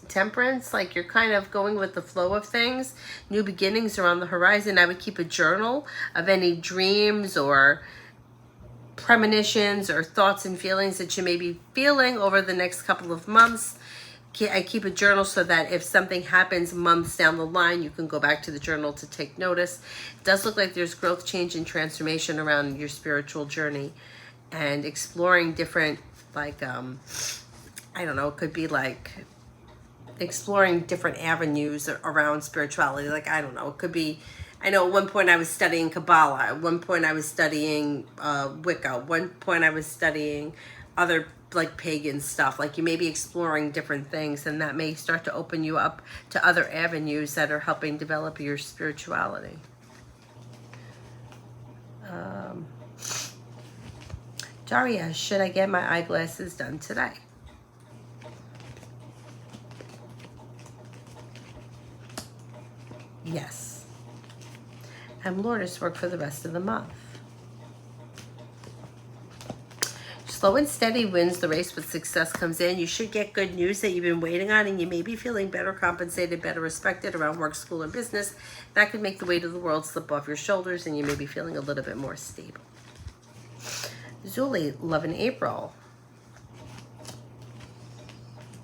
Temperance. Like, you're kind of going with the flow of things. New beginnings are on the horizon. I would keep a journal of any dreams or premonitions or thoughts and feelings that you may be feeling over the next couple of months. I keep a journal so that if something happens months down the line, you can go back to the journal to take notice. It does look like there's growth, change, and transformation around your spiritual journey and exploring different, like, I don't know, it could be like exploring different avenues around spirituality. Like, I don't know, it could be, I know at one point I was studying Kabbalah. At one point I was studying Wicca. At one point I was studying other like pagan stuff. Like, you may be exploring different things, and that may start to open you up to other avenues that are helping develop your spirituality. Daria, should I get my eyeglasses done today? Yes. And Lourdes, work for the rest of the month. Slow and steady wins the race, but success comes in. You should get good news that you've been waiting on, and you may be feeling better compensated, better respected around work, school, or business. That could make the weight of the world slip off your shoulders, and you may be feeling a little bit more stable. Zuli, love in April.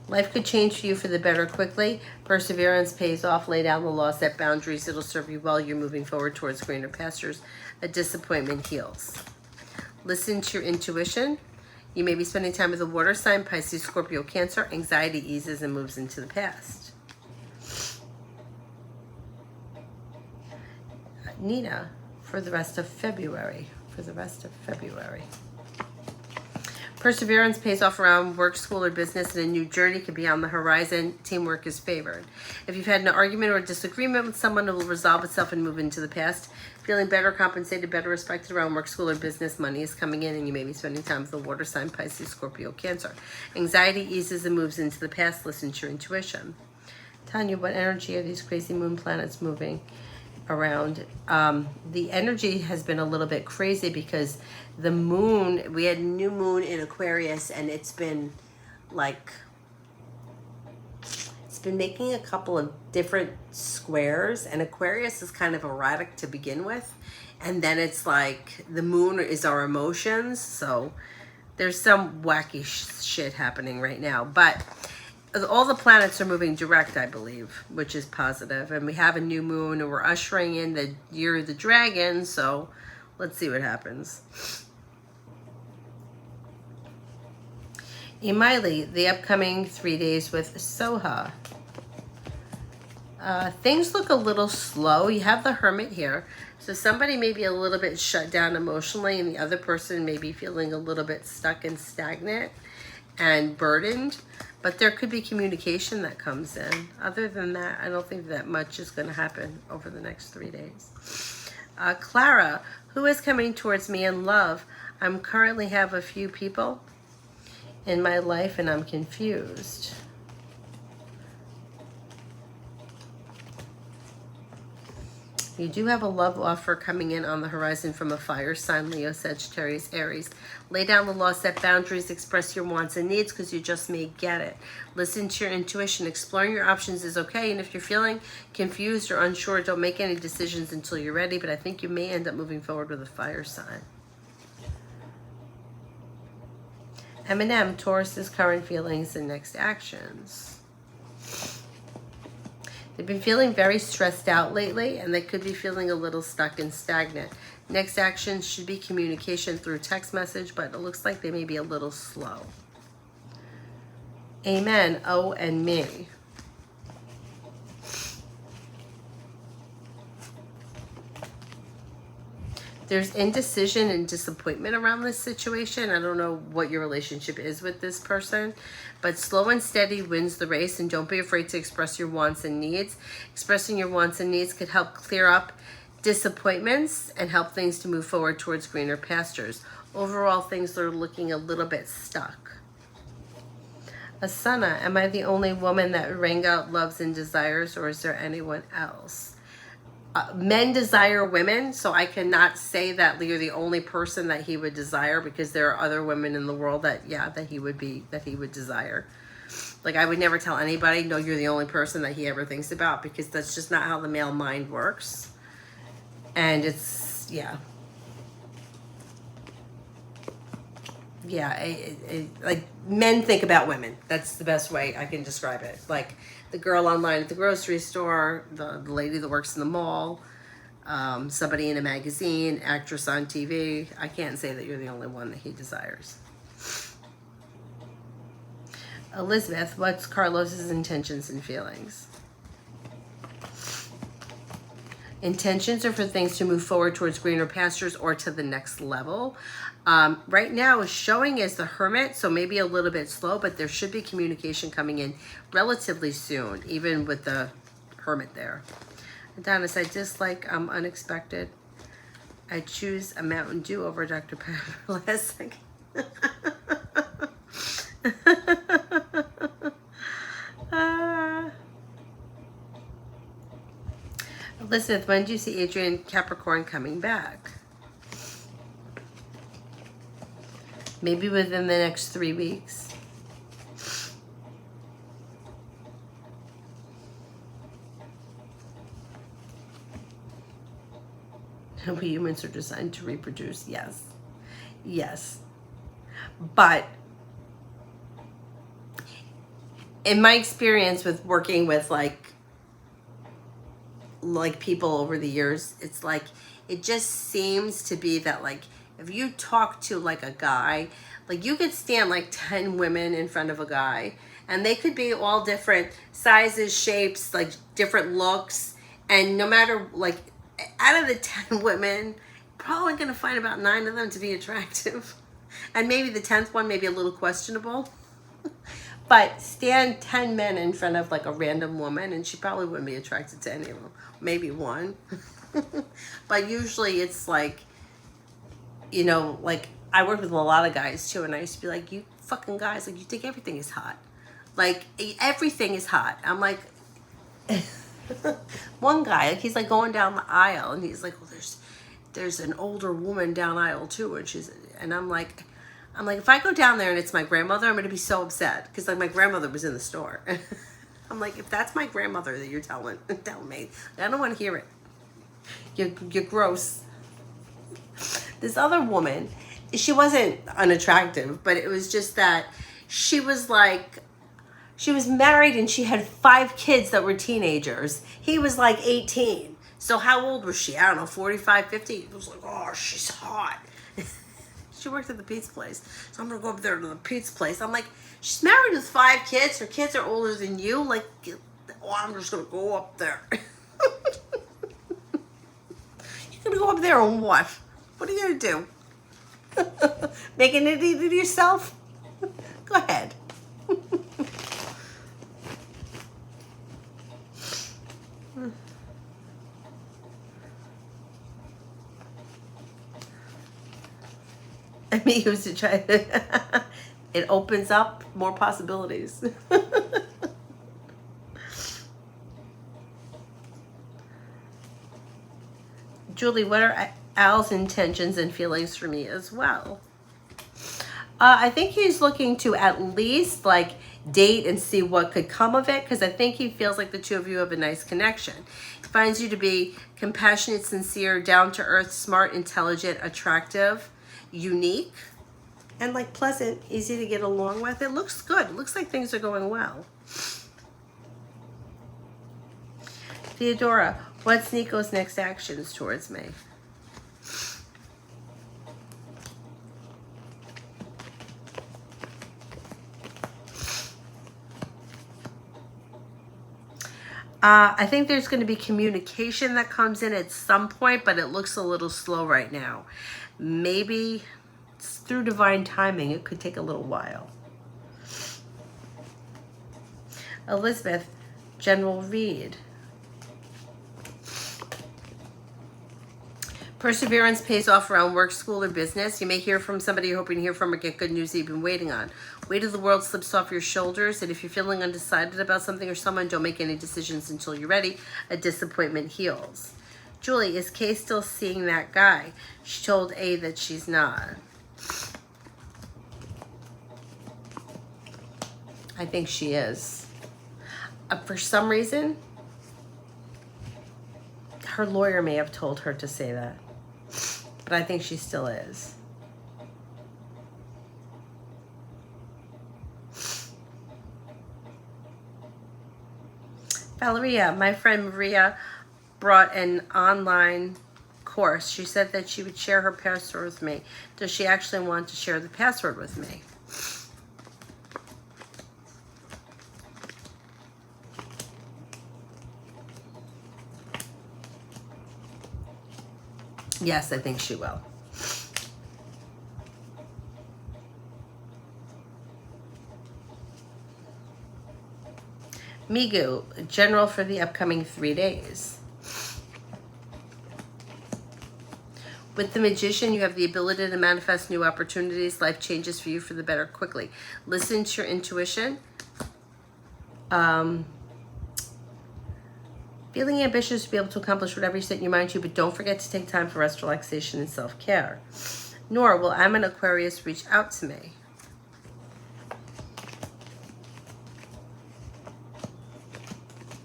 Life could change for you for the better quickly. Perseverance pays off. Lay down the law, set boundaries. It'll serve you well. You're moving forward towards greener pastures. A disappointment heals. Listen to your intuition. You may be spending time with a water sign, Pisces, Scorpio, Cancer. Anxiety eases and moves into the past. Nina, for the rest of February. Perseverance pays off around work, school, or business, and a new journey could be on the horizon. Teamwork is favored. If you've had an argument or disagreement with someone, it will resolve itself and move into the past. Feeling better compensated, better respected around work, school, or business. Money is coming in, and you may be spending time with the water sign, Pisces, Scorpio, Cancer. Anxiety eases and moves into the past. Listen to your intuition. Tanya, what energy are these crazy moon planets moving around? The energy has been a little bit crazy because the moon, we had new moon in Aquarius, and it's been like, it's been making a couple of different squares, and Aquarius is kind of erratic to begin with, and then it's like the moon is our emotions, so there's some wacky shit happening right now, but all the planets are moving direct, I believe, which is positive. And we have a new moon, and we're ushering in the year of the dragon. So let's see what happens. Imiley, the upcoming 3 days with Soha. Things look a little slow. You have the Hermit here. So somebody may be a little bit shut down emotionally, and the other person may be feeling a little bit stuck and stagnant and burdened. But there could be communication that comes in. Other than that, I don't think that much is going to happen over the next 3 days. Clara, who is coming towards me in love? I'm currently have a few people in my life, and I'm confused. You do have a love offer coming in on the horizon from a fire sign, Leo, Sagittarius, Aries. Lay down the law, set boundaries, express your wants and needs because you just may get it. Listen to your intuition. Exploring your options is okay. And if you're feeling confused or unsure, don't make any decisions until you're ready. But I think you may end up moving forward with a fire sign. Eminem, Taurus's current feelings and next actions. They've been feeling very stressed out lately, and they could be feeling a little stuck and stagnant. Next action should be communication through text message, but it looks like they may be a little slow. Amen. Oh, and me. There's indecision and disappointment around this situation. I don't know what your relationship is with this person, but slow and steady wins the race, and don't be afraid to express your wants and needs. Expressing your wants and needs could help clear up disappointments and help things to move forward towards greener pastures. Overall, things are looking a little bit stuck. Asana, am I the only woman that Ranga loves and desires, or is there anyone else? Men desire women, so I cannot say that you're the only person that he would desire, because there are other women in the world that he would desire. Like, I would never tell anybody, no, you're the only person that he ever thinks about, because that's just not how the male mind works. And it's like, men think about women. That's the best way I can describe it. Like the girl online at the grocery store, the lady that works in the mall, somebody in a magazine, actress on TV. I can't say that you're the only one that he desires. Elizabeth, what's Carlos's intentions and feelings? Intentions are for things to move forward towards greener pastures or to the next level. Right now is showing as the Hermit, so maybe a little bit slow, but there should be communication coming in relatively soon, even with the Hermit there. Adonis, I dislike unexpected. I choose a Mountain Dew over Dr. Pepper last second. Elizabeth, when do you see Adrian Capricorn coming back? Maybe within the next 3 weeks. We humans are designed to reproduce. Yes. Yes. But in my experience with working with like people over the years, it's like, it just seems to be that, like, if you talk to like a guy, like, you could stand like 10 women in front of a guy, and they could be all different sizes, shapes, like different looks, and no matter, like, out of the 10 women, probably gonna find about 9 of them to be attractive, and maybe the 10th one may be a little questionable. But stand 10 men in front of like a random woman, and she probably wouldn't be attracted to any of them. Maybe one. But usually it's like, you know, like, I work with a lot of guys too, and I used to be like, you fucking guys, like, you think everything is hot. Like, everything is hot. I'm like, one guy, like, he's like going down the aisle, and he's like, well, there's an older woman down aisle too, and I'm like, if I go down there and it's my grandmother, I'm gonna be so upset, because like my grandmother was in the store. I'm like, if that's my grandmother that you're telling me, I don't want to hear it. You're gross. This other woman, she wasn't unattractive, but it was just that she was married and she had 5 kids that were teenagers. He was like 18. So how old was she? I don't know, 45, 50. It was like, oh, she's hot. She worked at the pizza place. So I'm going to go up there to the pizza place. I'm like, she's married with 5 kids. Her kids are older than you. Like, oh, I'm just going to go up there. You're going to go up there and what? What are you going to do? Make an idiot of yourself? Go ahead. I mean, he was to try. It opens up more possibilities. Julie, what are Al's intentions and feelings for me as well? I think he's looking to at least like date and see what could come of it, because I think he feels like the two of you have a nice connection. He finds you to be compassionate, sincere, down to earth, smart, intelligent, attractive, unique, and like pleasant, easy to get along with. It looks good. It looks like things are going well. Theodora, what's Nico's next actions towards me? I think there's going to be communication that comes in at some point, but it looks a little slow right now. Maybe it's through divine timing. It could take a little while. Elizabeth, General Reed. Perseverance pays off around work, school, or business. You may hear from somebody you're hoping to hear from or get good news that you've been waiting on. Weight of the world slips off your shoulders, and if you're feeling undecided about something or someone, don't make any decisions until you're ready. A disappointment heals. Julie, is Kay still seeing that guy? She told A that she's not. I think she is. For some reason, her lawyer may have told her to say that. But I think she still is. Valeria, my friend Maria brought an online course. She said that she would share her password with me. Does she actually want to share the password with me? Yes, I think she will. Migu, general for the upcoming 3 days. With the Magician, you have the ability to manifest new opportunities. Life changes for you for the better quickly. Listen to your intuition. Feeling ambitious to be able to accomplish whatever you set your mind to, but don't forget to take time for rest, relaxation, and self-care. Nor will I'm an Aquarius reach out to me.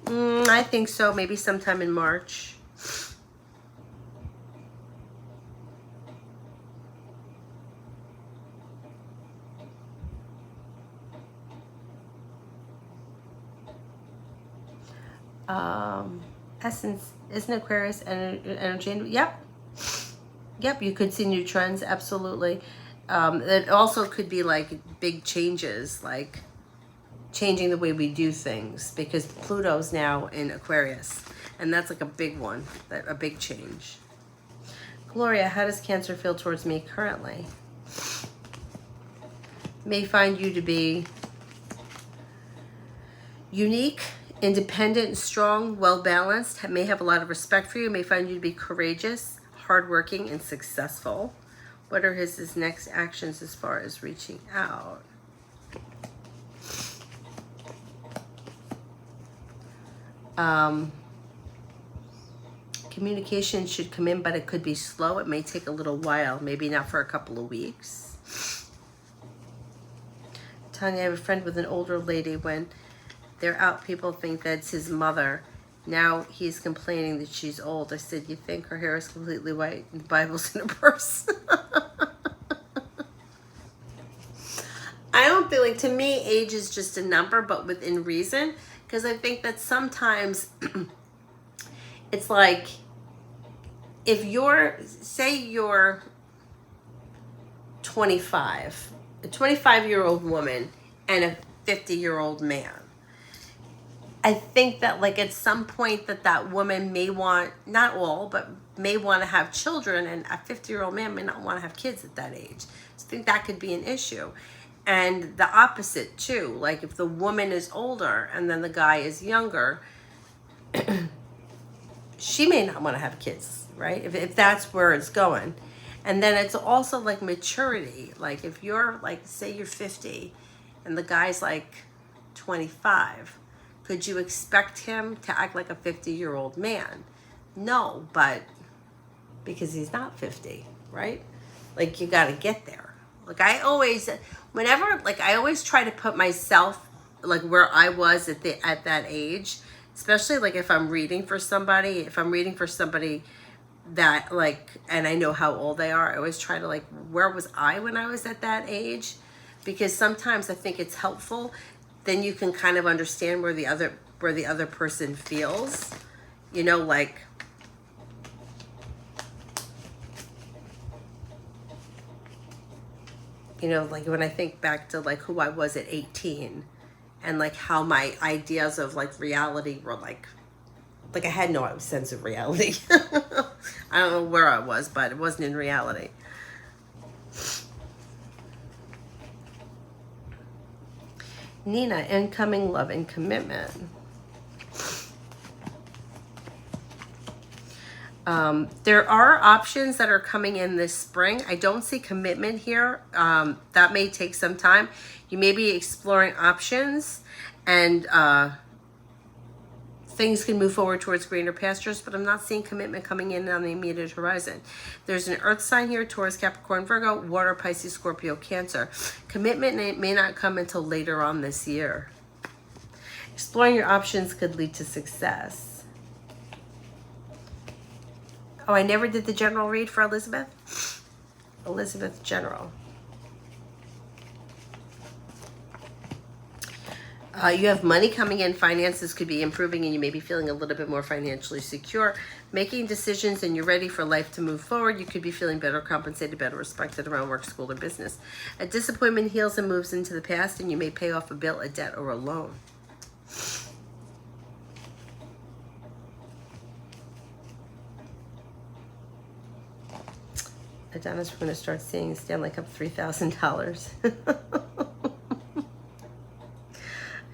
I think so, maybe sometime in March. Essence, isn't Aquarius energy? Yep, you could see new trends, absolutely. It also could be like big changes, like changing the way we do things, because Pluto's now in Aquarius, and that's like a big one, a big change. Gloria, how does Cancer feel towards me currently? May find you to be unique, independent, strong, well-balanced, may have a lot of respect for you, may find you to be courageous, hardworking, and successful. What are his next actions as far as reaching out? Communication should come in, but it could be slow. It may take a little while, maybe not for a couple of weeks. Tanya, I have a friend with an older lady. When they're out, people think that's his mother. Now he's complaining that she's old. I said, you think her hair is completely white and the Bible's in her purse? I don't feel like, to me, age is just a number, but within reason. Because I think that sometimes it's like, if you're, say you're 25, a 25-year-old woman and a 50-year-old man, I think that like at some point that woman may want, not all, but may want to have children, and a 50-year-old man may not want to have kids at that age. So I think that could be an issue. And the opposite too, like if the woman is older and then the guy is younger, she may not want to have kids, right? If that's where it's going. And then it's also like maturity. Like if you're like, say you're 50 and the guy's like 25, could you expect him to act like a 50-year-old man? No, but because he's not 50, right? Like, you got to get there. Like, I always try to put myself like where I was at that age, especially like if I'm reading for somebody, that like, and I know how old they are, I always try to like, where was I when I was at that age? Because sometimes I think it's helpful. Then you can kind of understand where the other person feels, like, like when I think back to like who I was at 18 and like how my ideas of like reality were like I had no sense of reality. I don't know where I was, but it wasn't in reality. Nina, incoming love and commitment. There are options that are coming in this spring. I don't see commitment here. That may take some time. You may be exploring options, and things can move forward towards greener pastures, but I'm not seeing commitment coming in on the immediate horizon. There's an earth sign here: Taurus, Capricorn, Virgo, water, Pisces, Scorpio, Cancer. Commitment may not come until later on this year. Exploring your options could lead to success. Oh, I never did the general read for Elizabeth. Elizabeth General. You have money coming in. Finances could be improving, and you may be feeling a little bit more financially secure. Making decisions, and you're ready for life to move forward. You could be feeling better compensated, better respected around work, school, or business. A disappointment heals and moves into the past, and you may pay off a bill, a debt, or a loan. Adonis, we're going to start seeing Stanley Cup $3,000.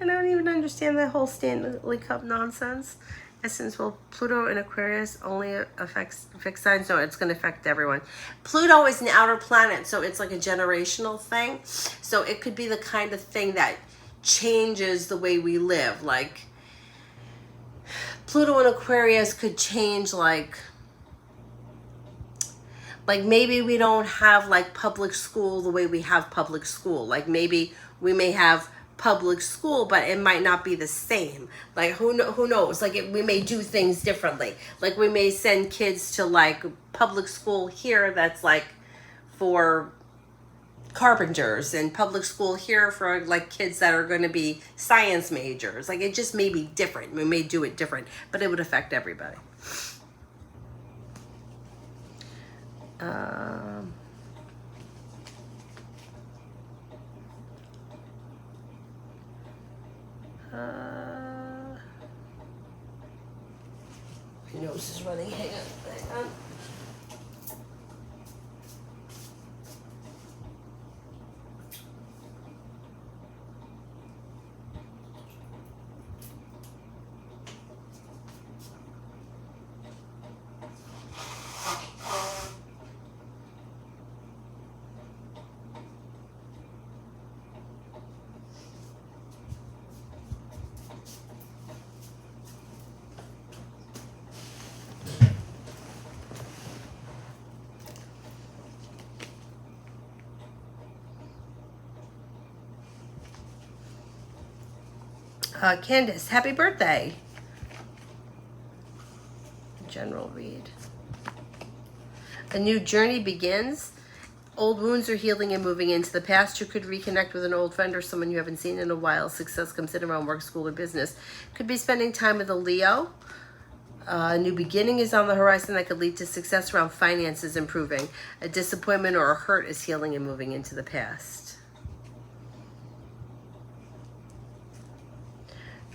I don't even understand that whole Stanley Cup nonsense. Essence, well, Pluto in Aquarius only affects fixed signs. No, it's going to affect everyone. Pluto is an outer planet, so it's like a generational thing. So it could be the kind of thing that changes the way we live. Like, Pluto in Aquarius could change, like maybe we don't have like public school the way we have public school. Like maybe we may have public school, but it might not be the same. Like who knows? Like we may do things differently. Like we may send kids to like public school here that's like for carpenters, and public school here for like kids that are going to be science majors. Like it just may be different. We may do it different, but it would affect everybody. My nose is running. Hang on. Candace, happy birthday. General read. A new journey begins. Old wounds are healing and moving into the past. You could reconnect with an old friend or someone you haven't seen in a while. Success comes in around work, school, or business. Could be spending time with a Leo. A new beginning is on the horizon that could lead to success around finances improving. A disappointment or a hurt is healing and moving into the past.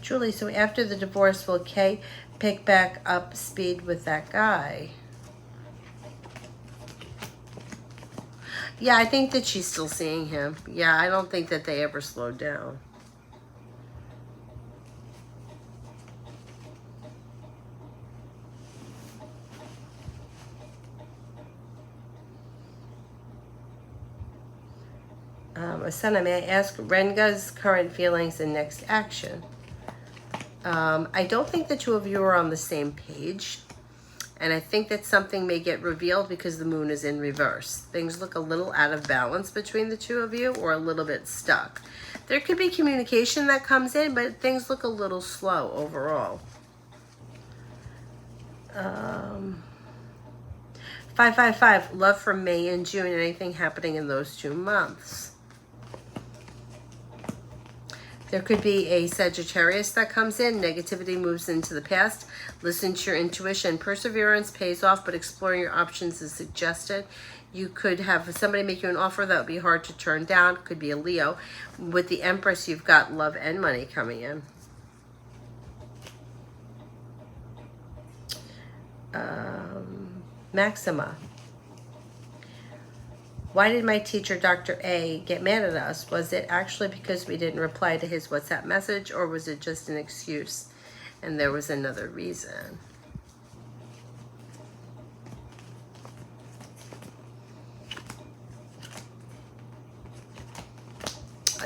Julie, so after the divorce, will Kay pick back up speed with that guy? Yeah, I think that she's still seeing him. Yeah, I don't think that they ever slowed down. Asana, may I ask Renga's current feelings and next action? I don't think the two of you are on the same page. And I think that something may get revealed because the moon is in reverse. Things look a little out of balance between the two of you, or a little bit stuck. There could be communication that comes in, but things look a little slow overall. 555, love for May and June. Anything happening in those 2 months? There could be a Sagittarius that comes in. Negativity moves into the past. Listen to your intuition. Perseverance pays off, but exploring your options is suggested. You could have somebody make you an offer that would be hard to turn down. Could be a Leo. With the Empress, you've got love and money coming in. Maxima. Why did my teacher, Dr. A, get mad at us? Was it actually because we didn't reply to his WhatsApp message, or was it just an excuse and there was another reason?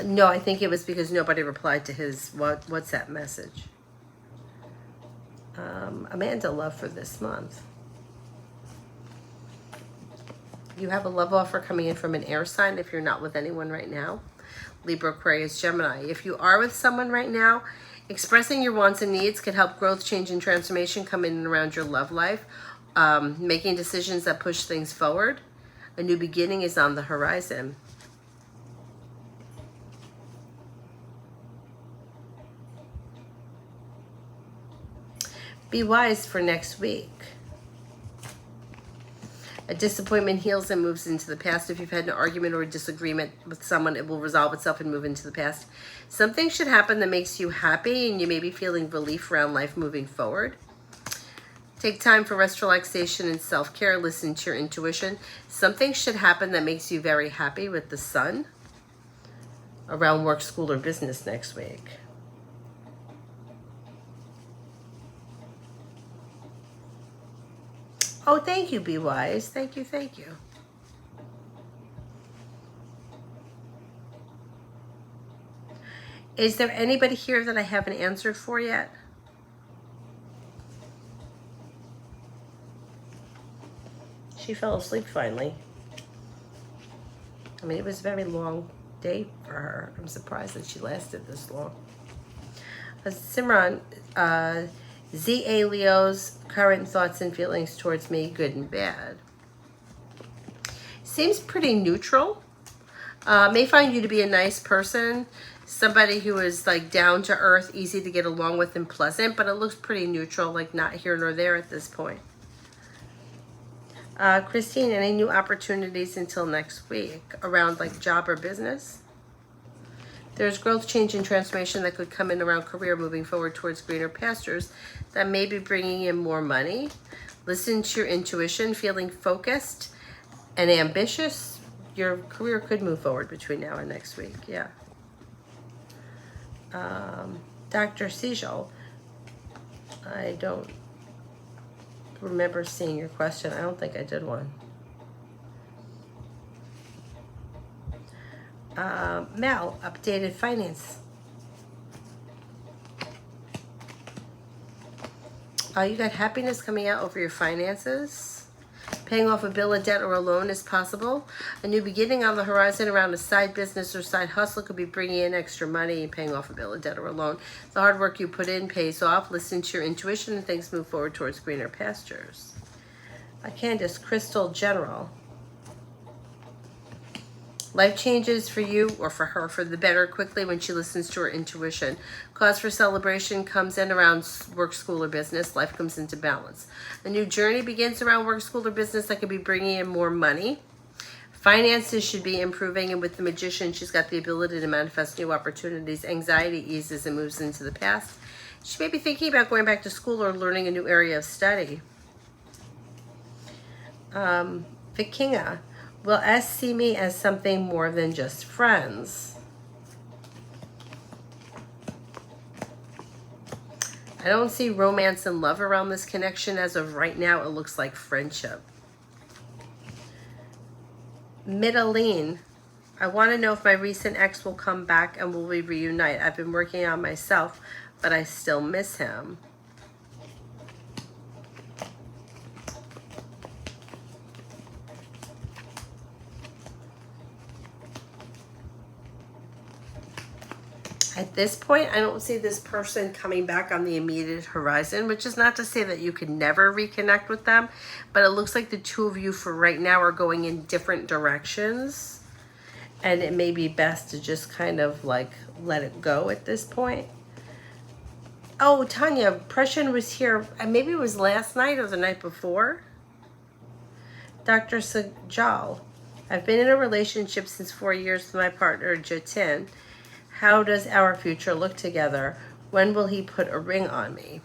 No, I think it was because nobody replied to his WhatsApp message. Amanda, love for this month. You have a love offer coming in from an air sign if you're not with anyone right now. Libra, Aquarius, Gemini. If you are with someone right now, expressing your wants and needs could help growth, change, and transformation come in and around your love life. Making decisions that push things forward. A new beginning is on the horizon. Be wise for next week. A disappointment heals and moves into the past. If you've had an argument or a disagreement with someone, it will resolve itself and move into the past. Something should happen that makes you happy, and you may be feeling relief around life moving forward. Take time for rest, relaxation, and self-care. Listen to your intuition. Something should happen that makes you very happy with the Sun around work, school, or business next week. Oh, thank you, Be Wise. Thank you, thank you. Is there anybody here that I haven't answered for yet? She fell asleep finally. I mean, it was a very long day for her. I'm surprised that she lasted this long. Simran, ZA Leo's current thoughts and feelings towards me, good and bad. Seems pretty neutral. May find you to be a nice person, somebody who is like down to earth, easy to get along with, and pleasant, but it looks pretty neutral, like not here nor there at this point. Christine, any new opportunities until next week around like job or business? There's growth, change, and transformation that could come in around career, moving forward towards greener pastures that may be bringing in more money. Listen to your intuition, feeling focused and ambitious. Your career could move forward between now and next week, yeah. Dr. Sejal, I don't remember seeing your question. I don't think I did one. Mel, updated finance. You got happiness coming out over your finances. Paying off a bill, a debt, or a loan is possible. A new beginning on the horizon around a side business or side hustle could be bringing in extra money and paying off a bill, a debt, or a loan. The hard work you put in pays off. Listen to your intuition and things move forward towards greener pastures. Candace, Crystal General. Life changes for you or for her for the better quickly when she listens to her intuition. Cause for celebration comes in around work, school, or business. Life comes into balance. A new journey begins around work, school, or business that could be bringing in more money. Finances should be improving, and with the Magician, she's got the ability to manifest new opportunities. Anxiety eases and moves into the past. She may be thinking about going back to school or learning a new area of study. Vikinga. Will S see me as something more than just friends? I don't see romance and love around this connection as of right now. It looks like friendship. Midaline, I want to know if my recent ex will come back and will we reunite. I've been working on myself, but I still miss him. At this point, I don't see this person coming back on the immediate horizon, which is not to say that you can never reconnect with them, but it looks like the two of you for right now are going in different directions, and it may be best to just kind of like let it go at this point. Oh, Tanya, Prussian was here, maybe it was last night or the night before. Dr. Sajal, I've been in a relationship since 4 years with my partner, Jatin. How does our future look together? When will he put a ring on me?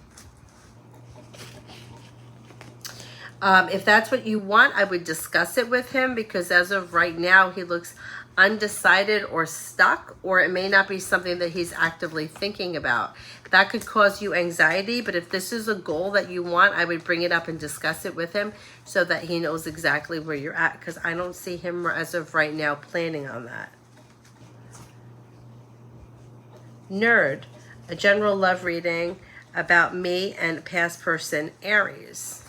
If that's what you want, I would discuss it with him, because as of right now, he looks undecided or stuck, or it may not be something that he's actively thinking about. That could cause you anxiety, but if this is a goal that you want, I would bring it up and discuss it with him so that he knows exactly where you're at, because I don't see him as of right now planning on that. Nerd, a general love reading about me and past person Aries.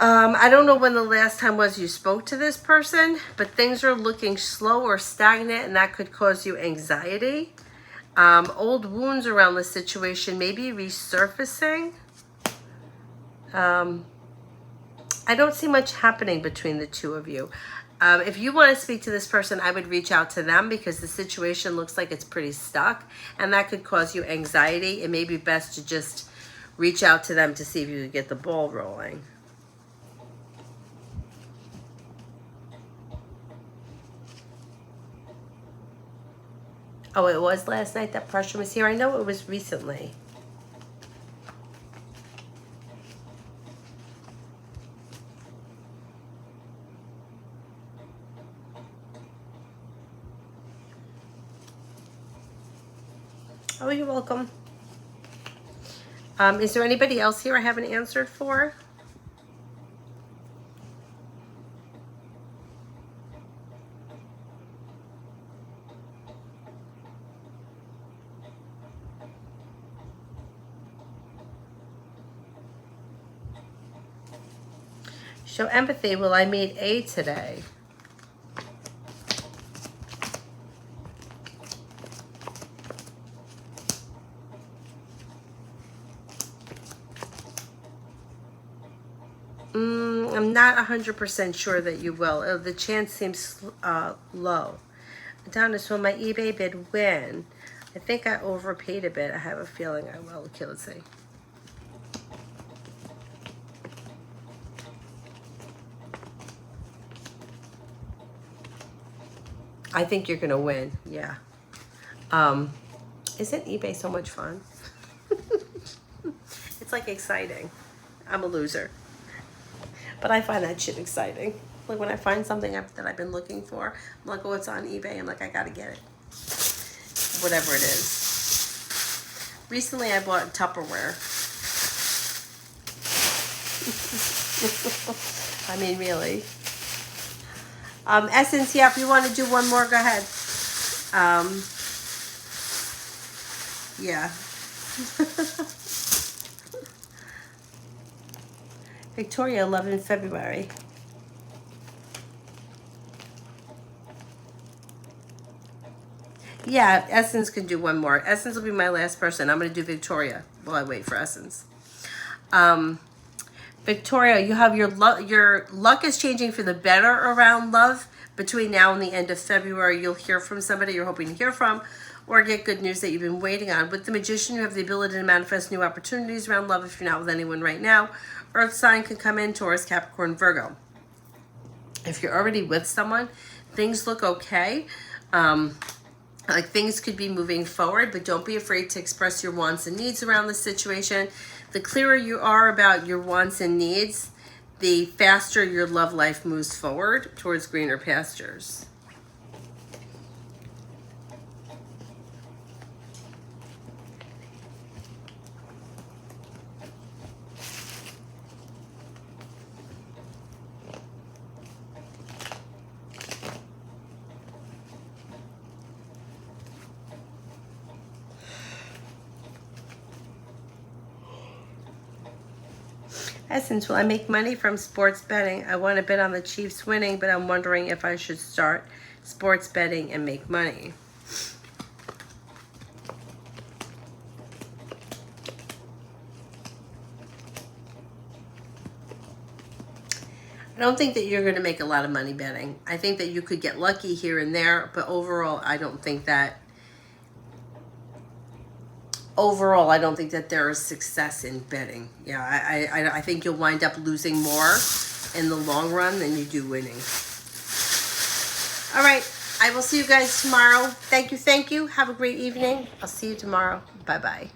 I don't know when the last time was you spoke to this person, but things are looking slow or stagnant, and that could cause you anxiety. Old wounds around the situation may be resurfacing. I don't see much happening between the two of you. If you want to speak to this person, I would reach out to them, because the situation looks like it's pretty stuck, and that could cause you anxiety. It may be best to just reach out to them to see if you can get the ball rolling. Oh, it was last night that Prussian was here? I know it was recently. Oh, you're welcome. Is there anybody else here I haven't answered for? Show empathy. Will I meet A today? I'm not 100% sure that you will. The chance seems low. Adonis, will my eBay bid win? I think I overpaid a bit. I have a feeling I will. Okay, let's see. I think you're gonna win. Yeah. Isn't eBay so much fun? It's like exciting. I'm a loser, but I find that shit exciting. Like when I find something that I've been looking for, I'm like, oh, it's on eBay. I'm like, I gotta get it. Whatever it is. Recently, I bought Tupperware. I mean, really. Essence, yeah, if you want to do one more, go ahead. Yeah. Victoria, 11 February. Yeah, Essence can do one more. Essence will be my last person. I'm going to do Victoria while I wait for Essence. Victoria, you have your luck is changing for the better around love. Between now and the end of February, you'll hear from somebody you're hoping to hear from, or get good news that you've been waiting on. With the Magician, you have the ability to manifest new opportunities around love if you're not with anyone right now. Earth sign can come in, Taurus, Capricorn, Virgo. If you're already with someone, things look okay. Like things could be moving forward, but don't be afraid to express your wants and needs around the situation. The clearer you are about your wants and needs, the faster your love life moves forward towards greener pastures. Essence, will I make money from sports betting? I want to bet on the Chiefs winning, but I'm wondering if I should start sports betting and make money. I don't think that you're going to make a lot of money betting. I think that you could get lucky here and there, but overall, I don't think that there is success in betting. Yeah, I think you'll wind up losing more in the long run than you do winning. All right, I will see you guys tomorrow. Thank you. Have a great evening. I'll see you tomorrow. Bye-bye.